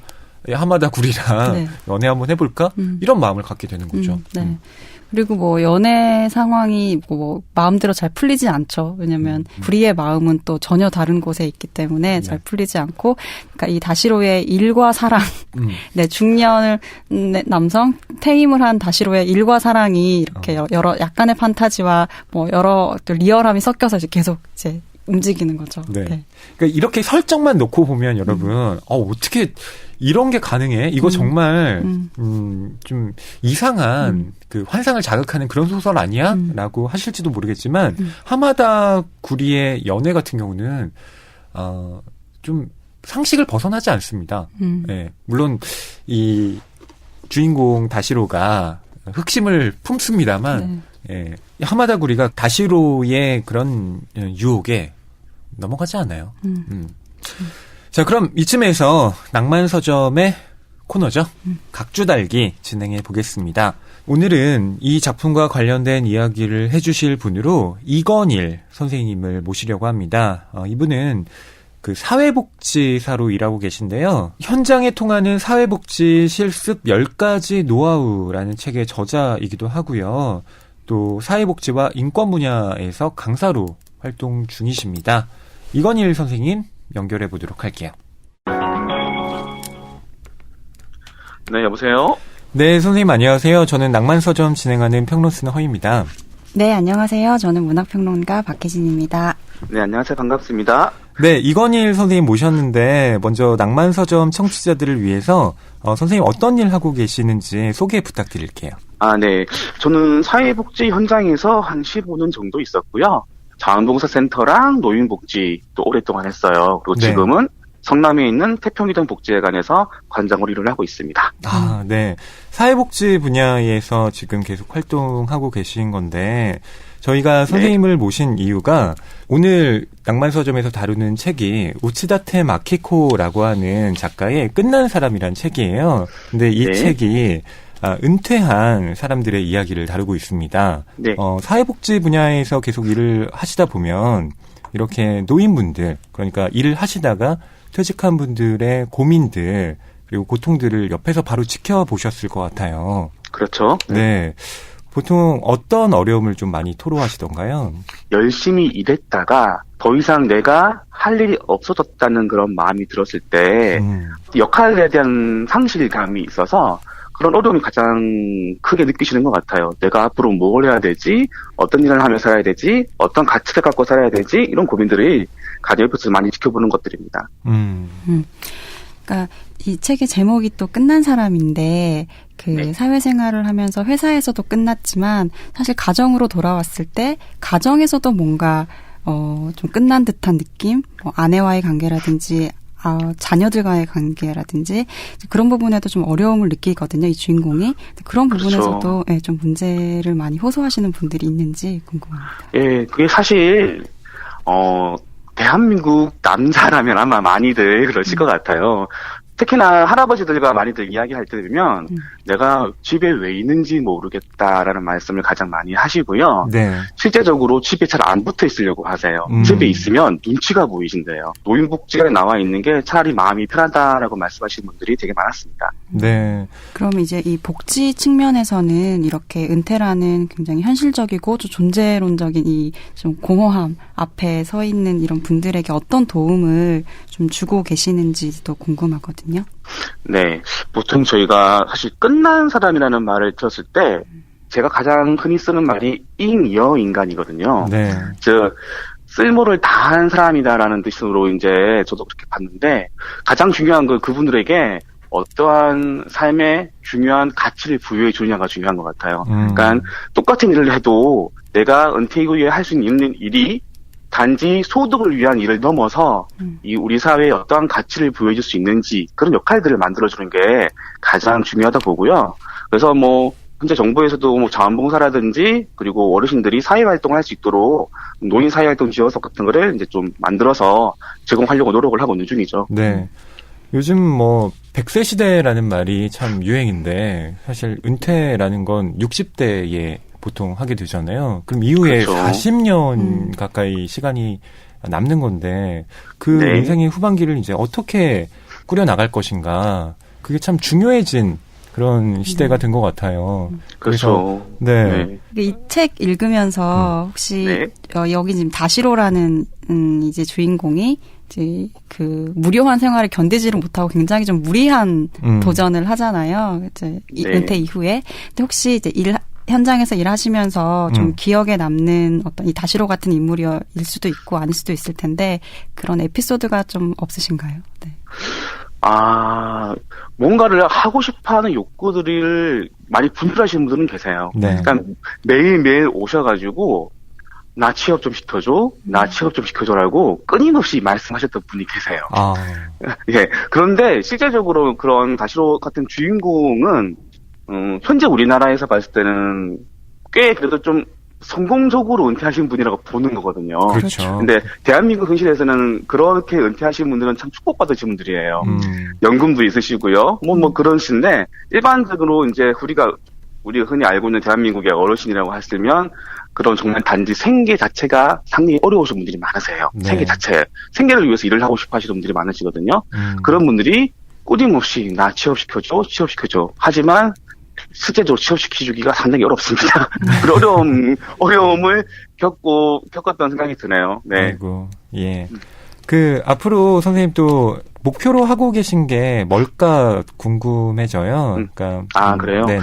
하마다 구리랑 네. 연애 한번 해볼까? 이런 마음을 갖게 되는 거죠. 네. 그리고 뭐 연애 상황이 뭐 마음대로 잘 풀리지 않죠. 왜냐하면 구리의 마음은 또 전혀 다른 곳에 있기 때문에 잘 풀리지 않고, 그러니까 이 다시로의 일과 사랑, 네 중년을 남성 퇴임을 한 다시로의 일과 사랑이 이렇게 여러 약간의 판타지와 뭐 여러 또 리얼함이 섞여서 이제 계속 이제 움직이는 거죠. 네. 네. 그러니까 이렇게 설정만 놓고 보면 여러분, 어떻게 이런 게 가능해? 이거 정말 좀 이상한 그 환상을 자극하는 그런 소설 아니야? 라고 하실지도 모르겠지만 하마다 구리의 연애 같은 경우는 좀 상식을 벗어나지 않습니다. 네. 물론 이 주인공 다시로가 흑심을 품습니다만 예. 하마다 구리가 다시로의 그런 유혹에 넘어가지 않아요. 자, 그럼 이쯤에서 낭만 서점의 코너죠. 각주달기 진행해 보겠습니다. 오늘은 이 작품과 관련된 이야기를 해주실 분으로 이건일 선생님을 모시려고 합니다. 이분은 그 사회복지사로 일하고 계신데요. 현장에 통하는 사회복지 실습 10가지 노하우라는 책의 저자이기도 하고요. 또 사회복지와 인권 분야에서 강사로 활동 중이십니다. 이건일 선생님 연결해 보도록 할게요. 네, 여보세요? 네, 선생님 안녕하세요. 저는 낭만서점 진행하는 평론 쓰는 허입니다. 네, 안녕하세요. 저는 문학평론가 박혜진입니다. 네, 안녕하세요. 반갑습니다. 네, 이건일 선생님 모셨는데 먼저 낭만서점 청취자들을 위해서 선생님 어떤 일 하고 계시는지 소개 부탁드릴게요. 네. 저는 사회복지 현장에서 한 15년 정도 있었고요. 자원봉사센터랑 노인복지도 오랫동안 했어요. 그리고 네. 지금은 성남에 있는 태평이동 복지회관에서 관장으로 일을 하고 있습니다. 아, 네. 사회복지 분야에서 지금 계속 활동하고 계신 건데 저희가 선생님을 모신 이유가 오늘 낭만서점에서 다루는 책이 우치다테 마키코라고 하는 작가의 끝난 사람이란 책이에요. 근데 이 네. 책이 은퇴한 사람들의 이야기를 다루고 있습니다. 네. 사회복지 분야에서 계속 일을 하시다 보면 이렇게 노인분들, 그러니까 일을 하시다가 퇴직한 분들의 고민들 그리고 고통들을 옆에서 바로 지켜보셨을 것 같아요. 그렇죠. 네. 보통 어떤 어려움을 좀 많이 토로하시던가요? 열심히 일했다가 더 이상 내가 할 일이 없어졌다는 그런 마음이 들었을 때 역할에 대한 상실감이 있어서 그런 어려움이 가장 크게 느끼시는 것 같아요. 내가 앞으로 뭘 해야 되지? 어떤 일을 하며 살아야 되지? 어떤 가치를 갖고 살아야 되지? 이런 고민들이 가장 옆에서 많이 지켜보는 것들입니다. 그러니까 이 책의 제목이 또 끝난 사람인데 네. 사회생활을 하면서 회사에서도 끝났지만 사실 가정으로 돌아왔을 때 가정에서도 뭔가 좀 끝난 듯한 느낌? 아내와의 관계라든지 자녀들과의 관계라든지 그런 부분에도 좀 어려움을 느끼거든요, 이 주인공이. 그런 부분에서도 그렇죠. 예, 좀 문제를 많이 호소하시는 분들이 있는지 궁금합니다. 예, 그게 사실 대한민국 남자라면 아마 많이들 그러실 것 같아요. 특히나 할아버지들과 많이들 이야기할 때 되면 내가 집에 왜 있는지 모르겠다라는 말씀을 가장 많이 하시고요. 네. 실제적으로 집에 잘 안 붙어 있으려고 하세요. 집에 있으면 눈치가 보이신대요. 노인복지관에 나와 있는 게 차라리 마음이 편하다라고 말씀하시는 분들이 되게 많았습니다. 네. 그럼 이제 이 복지 측면에서는 이렇게 은퇴라는 굉장히 현실적이고 좀 존재론적인 이 좀 공허함 앞에 서 있는 이런 분들에게 어떤 도움을 좀 주고 계시는지도 궁금하거든요. 네. 보통 저희가 사실 끝난 사람이라는 말을 들었을 때 제가 가장 흔히 쓰는 말이 잉여 인간이거든요. 네. 즉 쓸모를 다한 사람이다라는 뜻으로 이제 저도 그렇게 봤는데 가장 중요한 건 그분들에게 어떠한 삶의 중요한 가치를 부여해 주느냐가 중요한 것 같아요. 그러니까 똑같은 일을 해도 내가 은퇴 이후에 할 수 있는 일이 단지 소득을 위한 일을 넘어서 이 우리 사회에 어떠한 가치를 부여해 줄 수 있는지 그런 역할들을 만들어주는 게 가장 중요하다 보고요. 그래서 현재 정부에서도 자원봉사라든지 그리고 어르신들이 사회활동을 할 수 있도록 노인 사회활동 지원석 같은 거를 이제 좀 만들어서 제공하려고 노력을 하고 있는 중이죠. 네. 요즘 100세 시대라는 말이 참 유행인데 사실 은퇴라는 건 60대에 보통 하게 되잖아요. 그럼 이후에 그렇죠. 40년 가까이 시간이 남는 건데 그 네. 인생의 후반기를 이제 어떻게 꾸려나갈 것인가 그게 참 중요해진 그런 시대가 된 것 같아요. 그렇죠. 그래서, 네. 이 책 읽으면서 혹시 네. 여기 지금 다시로라는 이제 주인공이 이제 무료한 생활을 견디지를 못하고 굉장히 좀 무리한 도전을 하잖아요. 이제 네. 은퇴 이후에. 근데 혹시 이제 현장에서 일하시면서 좀 기억에 남는 어떤 이 다시로 같은 인물일 수도 있고 아닐 수도 있을 텐데 그런 에피소드가 좀 없으신가요? 네. 뭔가를 하고 싶어하는 욕구들을 많이 분출하시는 분들은 계세요. 네. 그러니까 매일매일 오셔가지고 나 취업 좀 시켜줘, 나 취업 좀 시켜줘라고 끊임없이 말씀하셨던 분이 계세요. 예. 그런데 실제적으로 그런 다시로 같은 주인공은 현재 우리나라에서 봤을 때는 꽤 그래도 좀 성공적으로 은퇴하신 분이라고 보는 거거든요. 그렇죠. 근데 대한민국 흔실에서는 그렇게 은퇴하신 분들은 참 축복받으신 분들이에요. 연금도 있으시고요. 그러신데 일반적으로 이제 우리가 흔히 알고 있는 대한민국의 어르신이라고 했으면 그런 정말 단지 생계 자체가 상당히 어려우신 분들이 많으세요. 네. 생계를 위해서 일을 하고 싶어 하시는 분들이 많으시거든요. 그런 분들이 끊임없이 나 취업시켜줘. 하지만 실제적으로 취업시켜주기가 상당히 어렵습니다. 그런 어려움을 겪었던 생각이 드네요. 네. 아이고, 예. 앞으로 선생님 또 목표로 하고 계신 게 뭘까 궁금해져요. 그러니까. 그래요? 네네.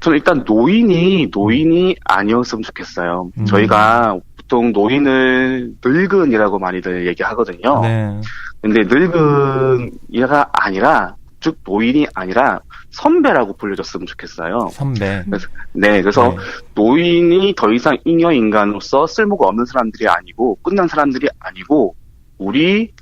저는 일단 노인이 아니었으면 좋겠어요. 저희가 보통 노인을 늙은이라고 많이들 얘기하거든요. 네. 근데 늙은이가 아니라, 즉 노인이 아니라 선배라고 불려줬으면 좋겠어요. 선배. 그래서 노인이 더 이상 잉여 인간으로서 쓸모가 없는 사람들이 아니고 끝난 사람들이 아니고 우리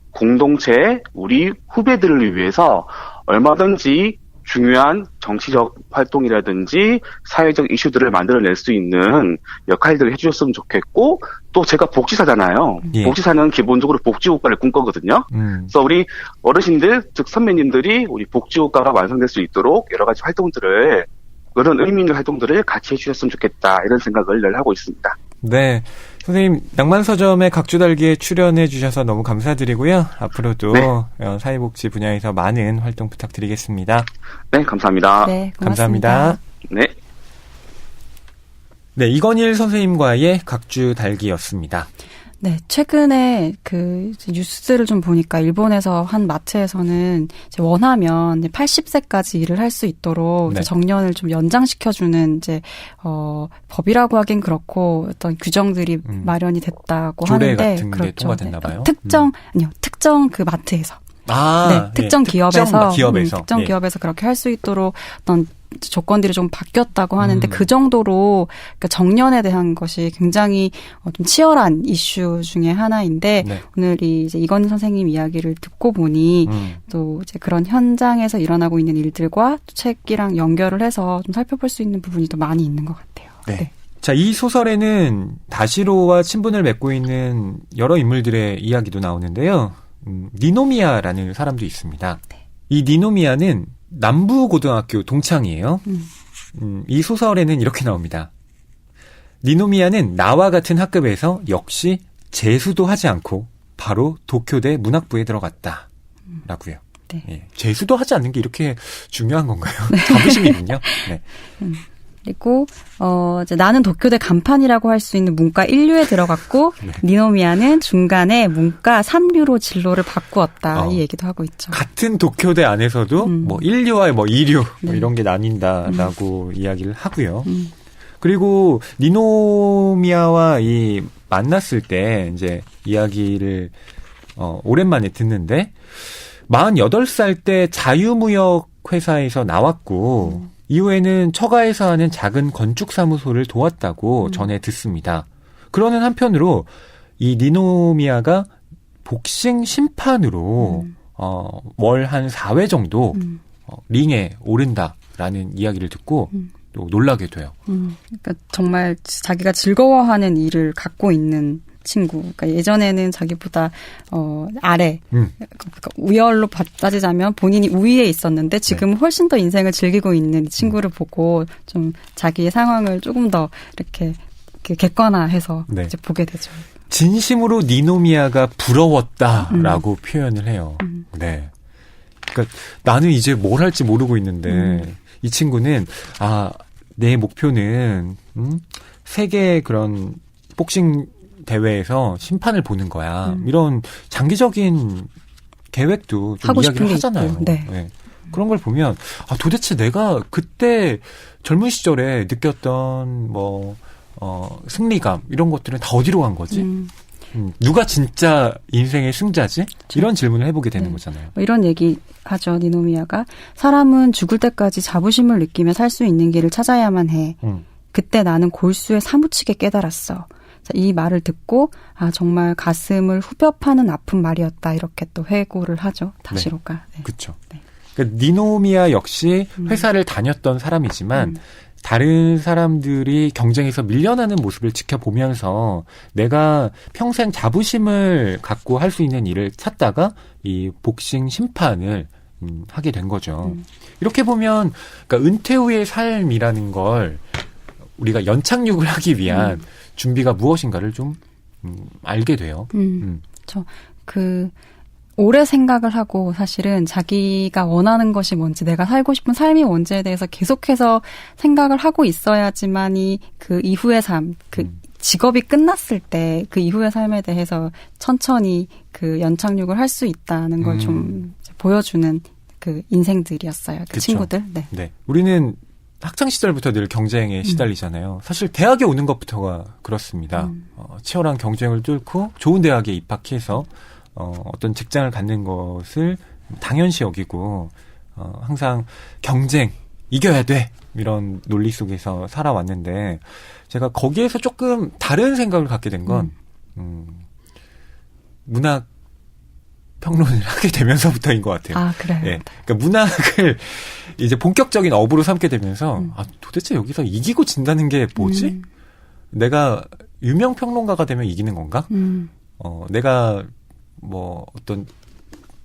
공동체, 우리 후배들을 위해서 얼마든지 중요한 정치적 활동이라든지 사회적 이슈들을 만들어낼 수 있는 역할들을 해주셨으면 좋겠고, 또 제가 복지사잖아요. 예. 복지사는 기본적으로 복지국가를 꿈꾸거든요. 그래서 우리 어르신들, 즉 선배님들이 우리 복지국가가 완성될 수 있도록 여러 가지 활동들을, 그런 의미 있는 활동들을 같이 해주셨으면 좋겠다, 이런 생각을 늘 하고 있습니다. 네. 선생님, 낭만서점의 각주달기에 출연해 주셔서 너무 감사드리고요. 앞으로도 사회복지 분야에서 많은 활동 부탁드리겠습니다. 네, 감사합니다. 네, 고맙습니다. 감사합니다. 네. 네, 이건일 선생님과의 각주달기였습니다. 네, 최근에 뉴스를 좀 보니까 일본에서 한 마트에서는 이제 원하면 80세까지 일을 할 수 있도록 네. 정년을 좀 연장시켜주는 법이라고 하긴 그렇고 어떤 규정들이 마련이 됐다고 조례 하는데, 같은 게 그렇죠. 통과됐나 봐요. 특정 그 마트에서. 특정 예, 기업에서 특정 예. 기업에서 그렇게 할 수 있도록 어떤 조건들이 좀 바뀌었다고 하는데, 그 정도로 그러니까 정년에 대한 것이 굉장히 좀 치열한 이슈 중에 하나인데, 네. 오늘 이제 이건 선생님 이야기를 듣고 보니 또 이제 그런 현장에서 일어나고 있는 일들과 책이랑 연결을 해서 좀 살펴볼 수 있는 부분이 더 많이 있는 것 같아요. 네. 자, 이 소설에는 다시로와 친분을 맺고 있는 여러 인물들의 이야기도 나오는데요. 니노미야라는 사람도 있습니다. 네. 이 니노미야는 남부고등학교 동창이에요. 이 소설에는 이렇게 나옵니다. 니노미야는 나와 같은 학급에서 역시 재수도 하지 않고 바로 도쿄대 문학부에 들어갔다. 라고요. 네. 예, 재수도 하지 않는 게 이렇게 중요한 건가요? 자부심이군요. 네. 그리고 이제 나는 도쿄대 간판이라고 할 수 있는 문과 1류에 들어갔고, 네. 니노미야는 중간에 문과 3류로 진로를 바꾸었다. 이 얘기도 하고 있죠. 같은 도쿄대 안에서도 뭐 1류와 뭐 2류 뭐 네. 이런 게 나뉜다라고 이야기를 하고요. 그리고 니노미야와 만났을 때 이제 이야기를 오랜만에 듣는데, 48살 때 자유무역 회사에서 나왔고 이후에는 처가에서 하는 작은 건축사무소를 도왔다고 전해 듣습니다. 그러는 한편으로 이 니노미야가 복싱 심판으로 월 한 4회 정도 링에 오른다라는 이야기를 듣고 또 놀라게 돼요. 그러니까 정말 자기가 즐거워하는 일을 갖고 있는 친구. 그러니까 예전에는 자기보다 아래, 그러니까 우열로 따지자면 본인이 우위에 있었는데 지금은 훨씬 더 인생을 즐기고 있는 친구를 보고 좀 자기의 상황을 조금 더 이렇게 객관화해서 네. 이제 보게 되죠. 진심으로 니노미야가 부러웠다라고 표현을 해요. 네. 그러니까 나는 이제 뭘 할지 모르고 있는데 이 친구는 내 목표는 세계 그런 복싱 대회에서 심판을 보는 거야. 이런 장기적인 계획도 좀 하고 이야기를 싶은 게 하잖아요. 있고, 네. 네. 그런 걸 보면 도대체 내가 그때 젊은 시절에 느꼈던 승리감 이런 것들은 다 어디로 간 거지? 누가 진짜 인생의 승자지? 이런 질문을 해보게 되는 거잖아요. 이런 얘기 하죠, 니노미야가. 사람은 죽을 때까지 자부심을 느끼며 살 수 있는 길을 찾아야만 해. 그때 나는 골수에 사무치게 깨달았어. 이 말을 듣고 정말 가슴을 후벼 파는 아픈 말이었다, 이렇게 또 회고를 하죠, 다시로가. 네. 그렇죠. 네. 그러니까 니노미야 역시 회사를 다녔던 사람이지만 다른 사람들이 경쟁에서 밀려나는 모습을 지켜보면서 내가 평생 자부심을 갖고 할 수 있는 일을 찾다가 이 복싱 심판을 하게 된 거죠. 이렇게 보면 그러니까 은퇴 후의 삶이라는 걸 우리가 연착륙을 하기 위한 준비가 무엇인가를 좀 알게 돼요. 오래 생각을 하고 사실은 자기가 원하는 것이 뭔지 내가 살고 싶은 삶이 뭔지에 대해서 계속해서 생각을 하고 있어야지만이 그 이후의 삶, 그 직업이 끝났을 때 그 이후의 삶에 대해서 천천히 그 연착륙을 할 수 있다는 걸 좀 보여주는 그 인생들이었어요. 그 그쵸. 친구들. 네. 네. 우리는 학창 시절부터 늘 경쟁에 시달리잖아요. 사실 대학에 오는 것부터가 그렇습니다. 치열한 경쟁을 뚫고 좋은 대학에 입학해서 어떤 직장을 갖는 것을 당연시 여기고 항상 경쟁, 이겨야 돼 이런 논리 속에서 살아왔는데 제가 거기에서 조금 다른 생각을 갖게 된 건 문학 평론을 하게 되면서부터인 것 같아요. 아, 그래요? 예. 그러니까 문학을 이제 본격적인 업으로 삼게 되면서 아, 도대체 여기서 이기고 진다는 게 뭐지? 내가 유명 평론가가 되면 이기는 건가? 내가 뭐 어떤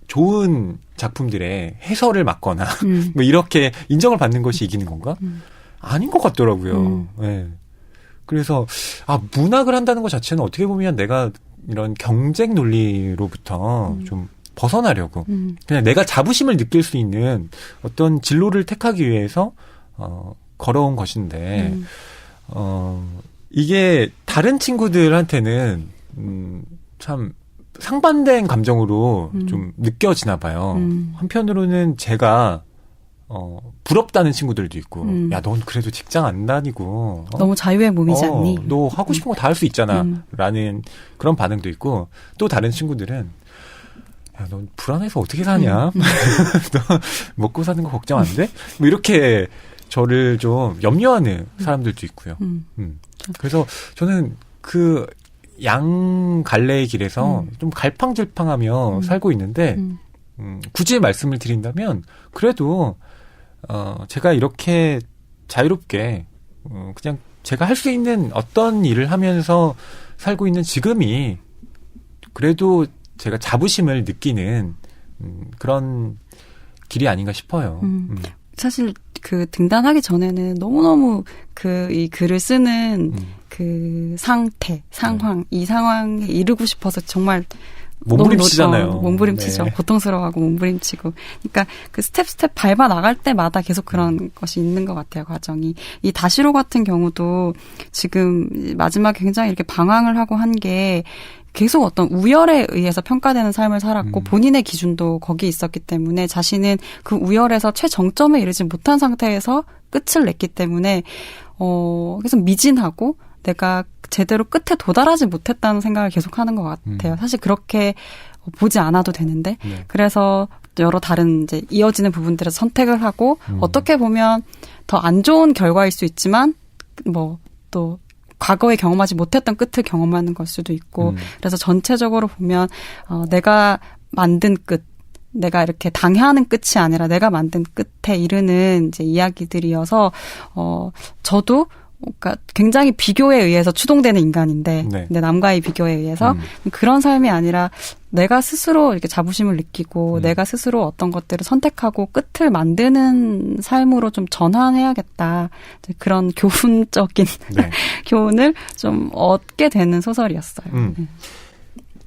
좋은 작품들의 해설을 맡거나 뭐 이렇게 인정을 받는 것이 이기는 건가? 아닌 것 같더라고요. 예. 그래서 아, 문학을 한다는 것 자체는 어떻게 보면 내가 이런 경쟁 논리로부터 좀 벗어나려고 그냥 내가 자부심을 느낄 수 있는 어떤 진로를 택하기 위해서 걸어온 것인데 이게 다른 친구들한테는 참 상반된 감정으로 좀 느껴지나 봐요. 한편으로는 제가 부럽다는 친구들도 있고 야, 넌 그래도 직장 안 다니고 너무 자유의 몸이지 않니? 너 하고 싶은 거 다 할 수 있잖아 라는 그런 반응도 있고 또 다른 친구들은 야, 넌 불안해서 어떻게 사냐? 너 먹고 사는 거 걱정 안 돼? 뭐 이렇게 저를 좀 염려하는 사람들도 있고요. 그래서 저는 그 양 갈래의 길에서 좀 갈팡질팡하며 살고 있는데 굳이 말씀을 드린다면 그래도 제가 이렇게 자유롭게 그냥 제가 할 수 있는 어떤 일을 하면서 살고 있는 지금이 그래도 제가 자부심을 느끼는 그런 길이 아닌가 싶어요. 사실 그 등단하기 전에는 너무너무 이 글을 쓰는 그 상태, 상황, 이 상황에 이르고 싶어서 정말 몸부림치잖아요. 몸부림치죠. 네. 고통스러워하고 몸부림치고. 그러니까 그 스텝 밟아 나갈 때마다 계속 그런 것이 있는 것 같아요, 과정이. 이 다시로 같은 경우도 지금 마지막에 굉장히 이렇게 방황을 하고 한 게 계속 어떤 우열에 의해서 평가되는 삶을 살았고 본인의 기준도 거기 있었기 때문에 자신은 그 우열에서 최정점에 이르지 못한 상태에서 끝을 냈기 때문에 계속 미진하고 내가 제대로 끝에 도달하지 못했다는 생각을 계속 하는 것 같아요. 사실 그렇게 보지 않아도 되는데 네. 그래서 여러 다른 이제 이어지는 부분들에서 선택을 하고 어떻게 보면 더 안 좋은 결과일 수 있지만 뭐 또 과거에 경험하지 못했던 끝을 경험하는 걸 수도 있고 그래서 전체적으로 보면 내가 만든 끝 내가 이렇게 당해하는 끝이 아니라 내가 만든 끝에 이르는 이제 이야기들이어서 저도 그러니까 굉장히 비교에 의해서 추동되는 인간인데 네. 근데 남과의 비교에 의해서 그런 삶이 아니라 내가 스스로 이렇게 자부심을 느끼고 내가 스스로 어떤 것들을 선택하고 끝을 만드는 삶으로 좀 전환해야겠다. 그런 교훈적인 네. 교훈을 좀 얻게 되는 소설이었어요.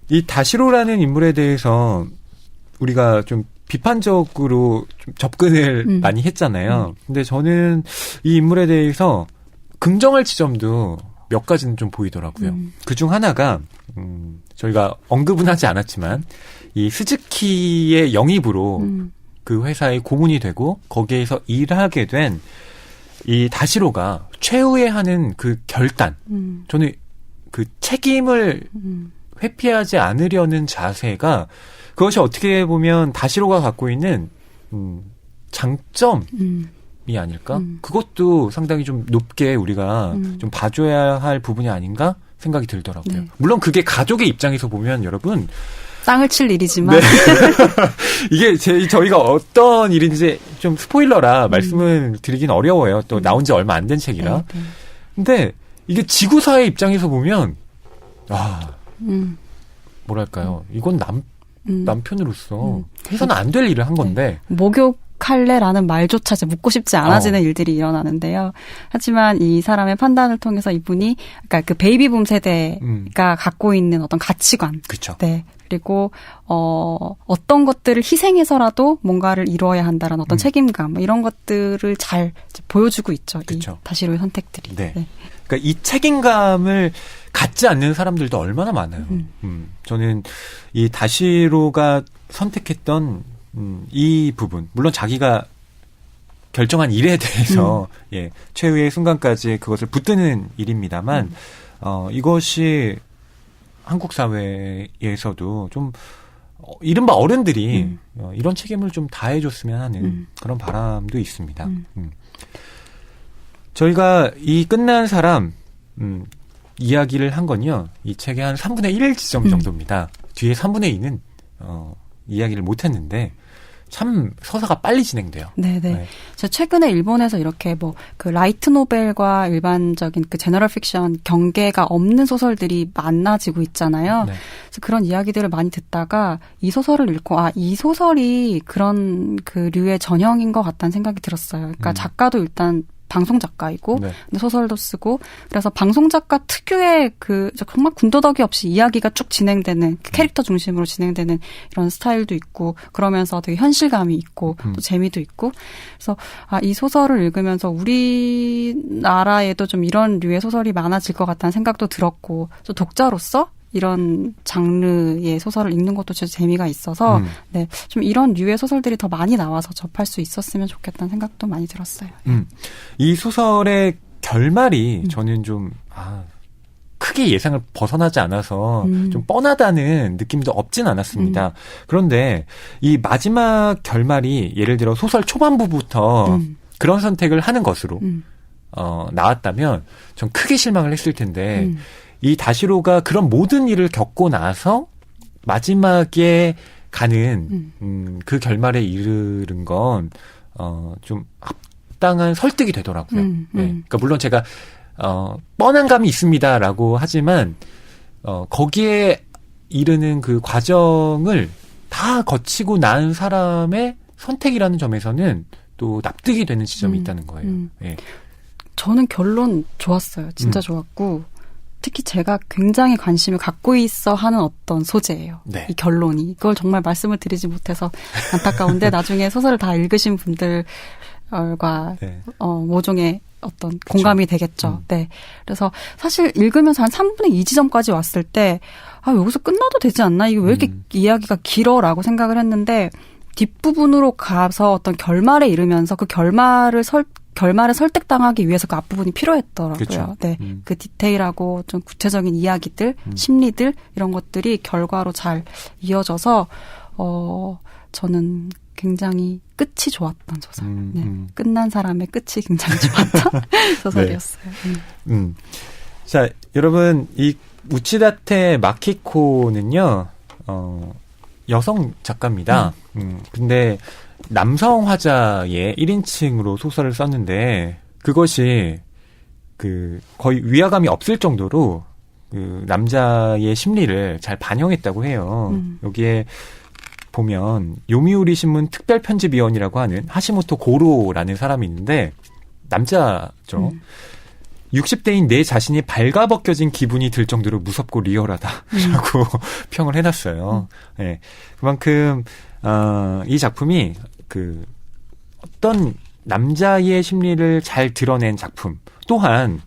이 다시로라는 인물에 대해서 우리가 좀 비판적으로 좀 접근을 많이 했잖아요. 근데 저는 이 인물에 대해서 긍정할 지점도 몇 가지는 좀 보이더라고요. 그중 하나가 저희가 언급은 하지 않았지만 이 스즈키의 영입으로 그 회사의 고문이 되고 거기에서 일하게 된 이 다시로가 최후에 하는 그 결단. 저는 그 책임을 회피하지 않으려는 자세가 그것이 어떻게 보면 다시로가 갖고 있는 장점이 아닐까? 그것도 상당히 좀 높게 우리가 좀 봐줘야 할 부분이 아닌가 생각이 들더라고요. 네. 물론 그게 가족의 입장에서 보면 여러분 땅을 칠 일이지만 네. 이게 저희가 어떤 일인지 좀 스포일러라 말씀을 드리긴 어려워요. 또 나온 지 얼마 안 된 책이라. 네, 네. 근데 이게 지구사의 입장에서 보면 뭐랄까요? 이건 남편으로서 해서는 안 될 일을 한 건데 목욕할래라는 말조차 이제 묻고 싶지 않아지는 일들이 일어나는데요. 하지만 이 사람의 판단을 통해서 이분이 그러니까 그 베이비붐 세대가 갖고 있는 어떤 가치관, 그렇죠. 네, 그리고 어떤 것들을 희생해서라도 뭔가를 이루어야 한다라는 어떤 책임감 뭐 이런 것들을 잘 이제 보여주고 있죠. 그쵸. 이 다시로의 선택들이. 네. 그러니까 이 책임감을 갖지 않는 사람들도 얼마나 많아요. 저는 이 다시로가 선택했던 이 부분, 물론 자기가 결정한 일에 대해서 예, 최후의 순간까지 그것을 붙드는 일입니다만 이것이 한국 사회에서도 좀 이른바 어른들이 이런 책임을 좀 다해줬으면 하는 그런 바람도 있습니다. 저희가 이 끝난 사람 이야기를 한 건요. 이 책의 한 3분의 1 지점 정도입니다. 뒤에 3분의 2는 이야기를 못했는데 참 서사가 빨리 진행돼요. 네네. 네. 제가 최근에 일본에서 이렇게 뭐 그 라이트 노벨과 일반적인 그 제너럴 픽션 경계가 없는 소설들이 많아지고 있잖아요. 네. 그래서 그런 이야기들을 많이 듣다가 이 소설을 읽고 이 소설이 그런 그 류의 전형인 것 같다는 생각이 들었어요. 그러니까 작가도 일단 방송 작가이고 네. 근데 소설도 쓰고 그래서 방송 작가 특유의 그 정말 군더더기 없이 이야기가 쭉 진행되는 그 캐릭터 중심으로 진행되는 이런 스타일도 있고 그러면서 되게 현실감이 있고 또 재미도 있고 그래서 이 소설을 읽으면서 우리나라에도 좀 이런 류의 소설이 많아질 것 같다는 생각도 들었고 또 독자로서 이런 장르의 소설을 읽는 것도 진짜 재미가 있어서 네, 좀 이런 류의 소설들이 더 많이 나와서 접할 수 있었으면 좋겠다는 생각도 많이 들었어요. 이 소설의 결말이 저는 좀 크게 예상을 벗어나지 않아서 좀 뻔하다는 느낌도 없진 않았습니다. 그런데 이 마지막 결말이 예를 들어 소설 초반부부터 그런 선택을 하는 것으로 나왔다면 전 크게 실망을 했을 텐데 이 다시로가 그런 모든 일을 겪고 나서 마지막에 가는 그 결말에 이르는 건 좀 합당한 설득이 되더라고요. 네. 그러니까 물론 제가 뻔한 감이 있습니다라고 하지만 거기에 이르는 그 과정을 다 거치고 난 사람의 선택이라는 점에서는 또 납득이 되는 지점이 있다는 거예요. 네. 저는 결론 좋았어요. 진짜 좋았고 특히 제가 굉장히 관심을 갖고 있어 하는 어떤 소재예요. 네. 이 결론이. 이걸 정말 말씀을 드리지 못해서 안타까운데 나중에 소설을 다 읽으신 분들과 네. 모종의 어떤 공감이 되겠죠. 네. 그래서 사실 읽으면서 한 3분의 2 지점까지 왔을 때 여기서 끝나도 되지 않나? 이게 왜 이렇게 이야기가 길어? 라고 생각을 했는데 뒷부분으로 가서 어떤 결말에 이르면서 그 결말을 설득당하기 위해서 그 앞부분이 필요했더라고요. 그렇죠. 네. 그 디테일하고 좀 구체적인 이야기들, 심리들 이런 것들이 결과로 잘 이어져서 저는 굉장히 끝이 좋았던 소설. 네. 끝난 사람의 끝이 굉장히 좋았던 소설이었어요. 네. 자, 여러분 이 우치다테 마키코는요. 여성 작가입니다. 근데 남성 화자의 1인칭으로 소설을 썼는데 그것이 그 거의 위화감이 없을 정도로 그 남자의 심리를 잘 반영했다고 해요. 여기에 보면 요미우리 신문 특별편집위원이라고 하는 하시모토 고로라는 사람이 있는데 남자죠. 60대인 내 자신이 발가벗겨진 기분이 들 정도로 무섭고 리얼하다라고 평을 해놨어요. 네. 그만큼 이 작품이 그 어떤 남자의 심리를 잘 드러낸 작품 또한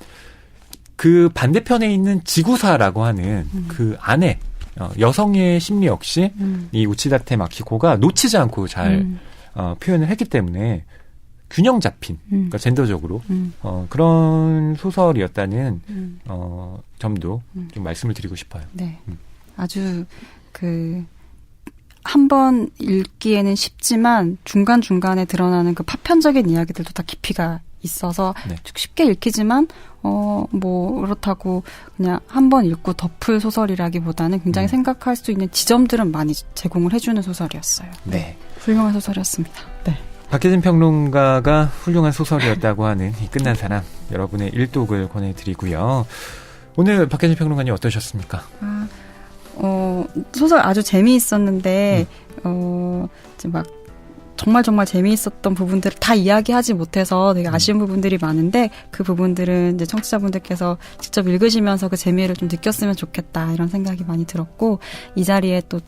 그 반대편에 있는 지구사라고 하는 그 안에 여성의 심리 역시 이 우치다테 마키코가 놓치지 않고 잘 표현을 했기 때문에 균형 잡힌 그러니까 젠더적으로 그런 소설이었다는 점도 좀 말씀을 드리고 싶어요. 네, 아주 한 번 읽기에는 쉽지만 중간중간에 드러나는 그 파편적인 이야기들도 다 깊이가 있어서 네. 쉽게 읽히지만 뭐 그렇다고 그냥 한 번 읽고 덮을 소설이라기보다는 굉장히 생각할 수 있는 지점들은 많이 제공을 해주는 소설이었어요. 네. 훌륭한 소설이었습니다. 네. 박혜진 평론가가 훌륭한 소설이었다고 하는 이 끝난 사람 여러분의 일독을 권해드리고요. 오늘 박혜진 평론가님 어떠셨습니까? 소설 아주 재미있었는데 이제 막 정말 재미있었던 부분들을 다 이야기하지 못해서 되게 아쉬운 부분들이 많은데 그 부분들은 이제 청취자분들께서 직접 읽으시면서 그 재미를 좀 느꼈으면 좋겠다 이런 생각이 많이 들었고 이 자리에 또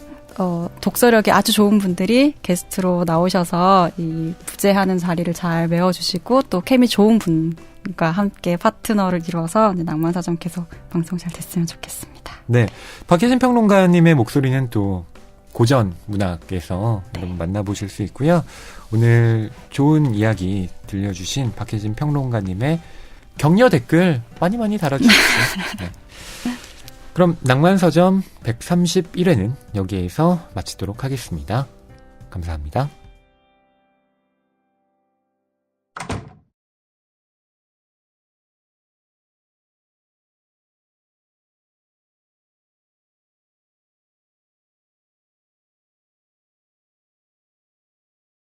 독서력이 아주 좋은 분들이 게스트로 나오셔서 이 부재하는 자리를 잘 메워주시고 또 케미 좋은 분과 함께 파트너를 이루어서 낭만사전 계속 방송 잘 됐으면 좋겠습니다. 네, 박혜진 평론가님의 목소리는 또 고전 문학에서 네. 여러분 만나보실 수 있고요. 오늘 좋은 이야기 들려주신 박혜진 평론가님의 격려 댓글 많이 달아주십시오. 네. 그럼 낭만서점 131회는 여기에서 마치도록 하겠습니다. 감사합니다.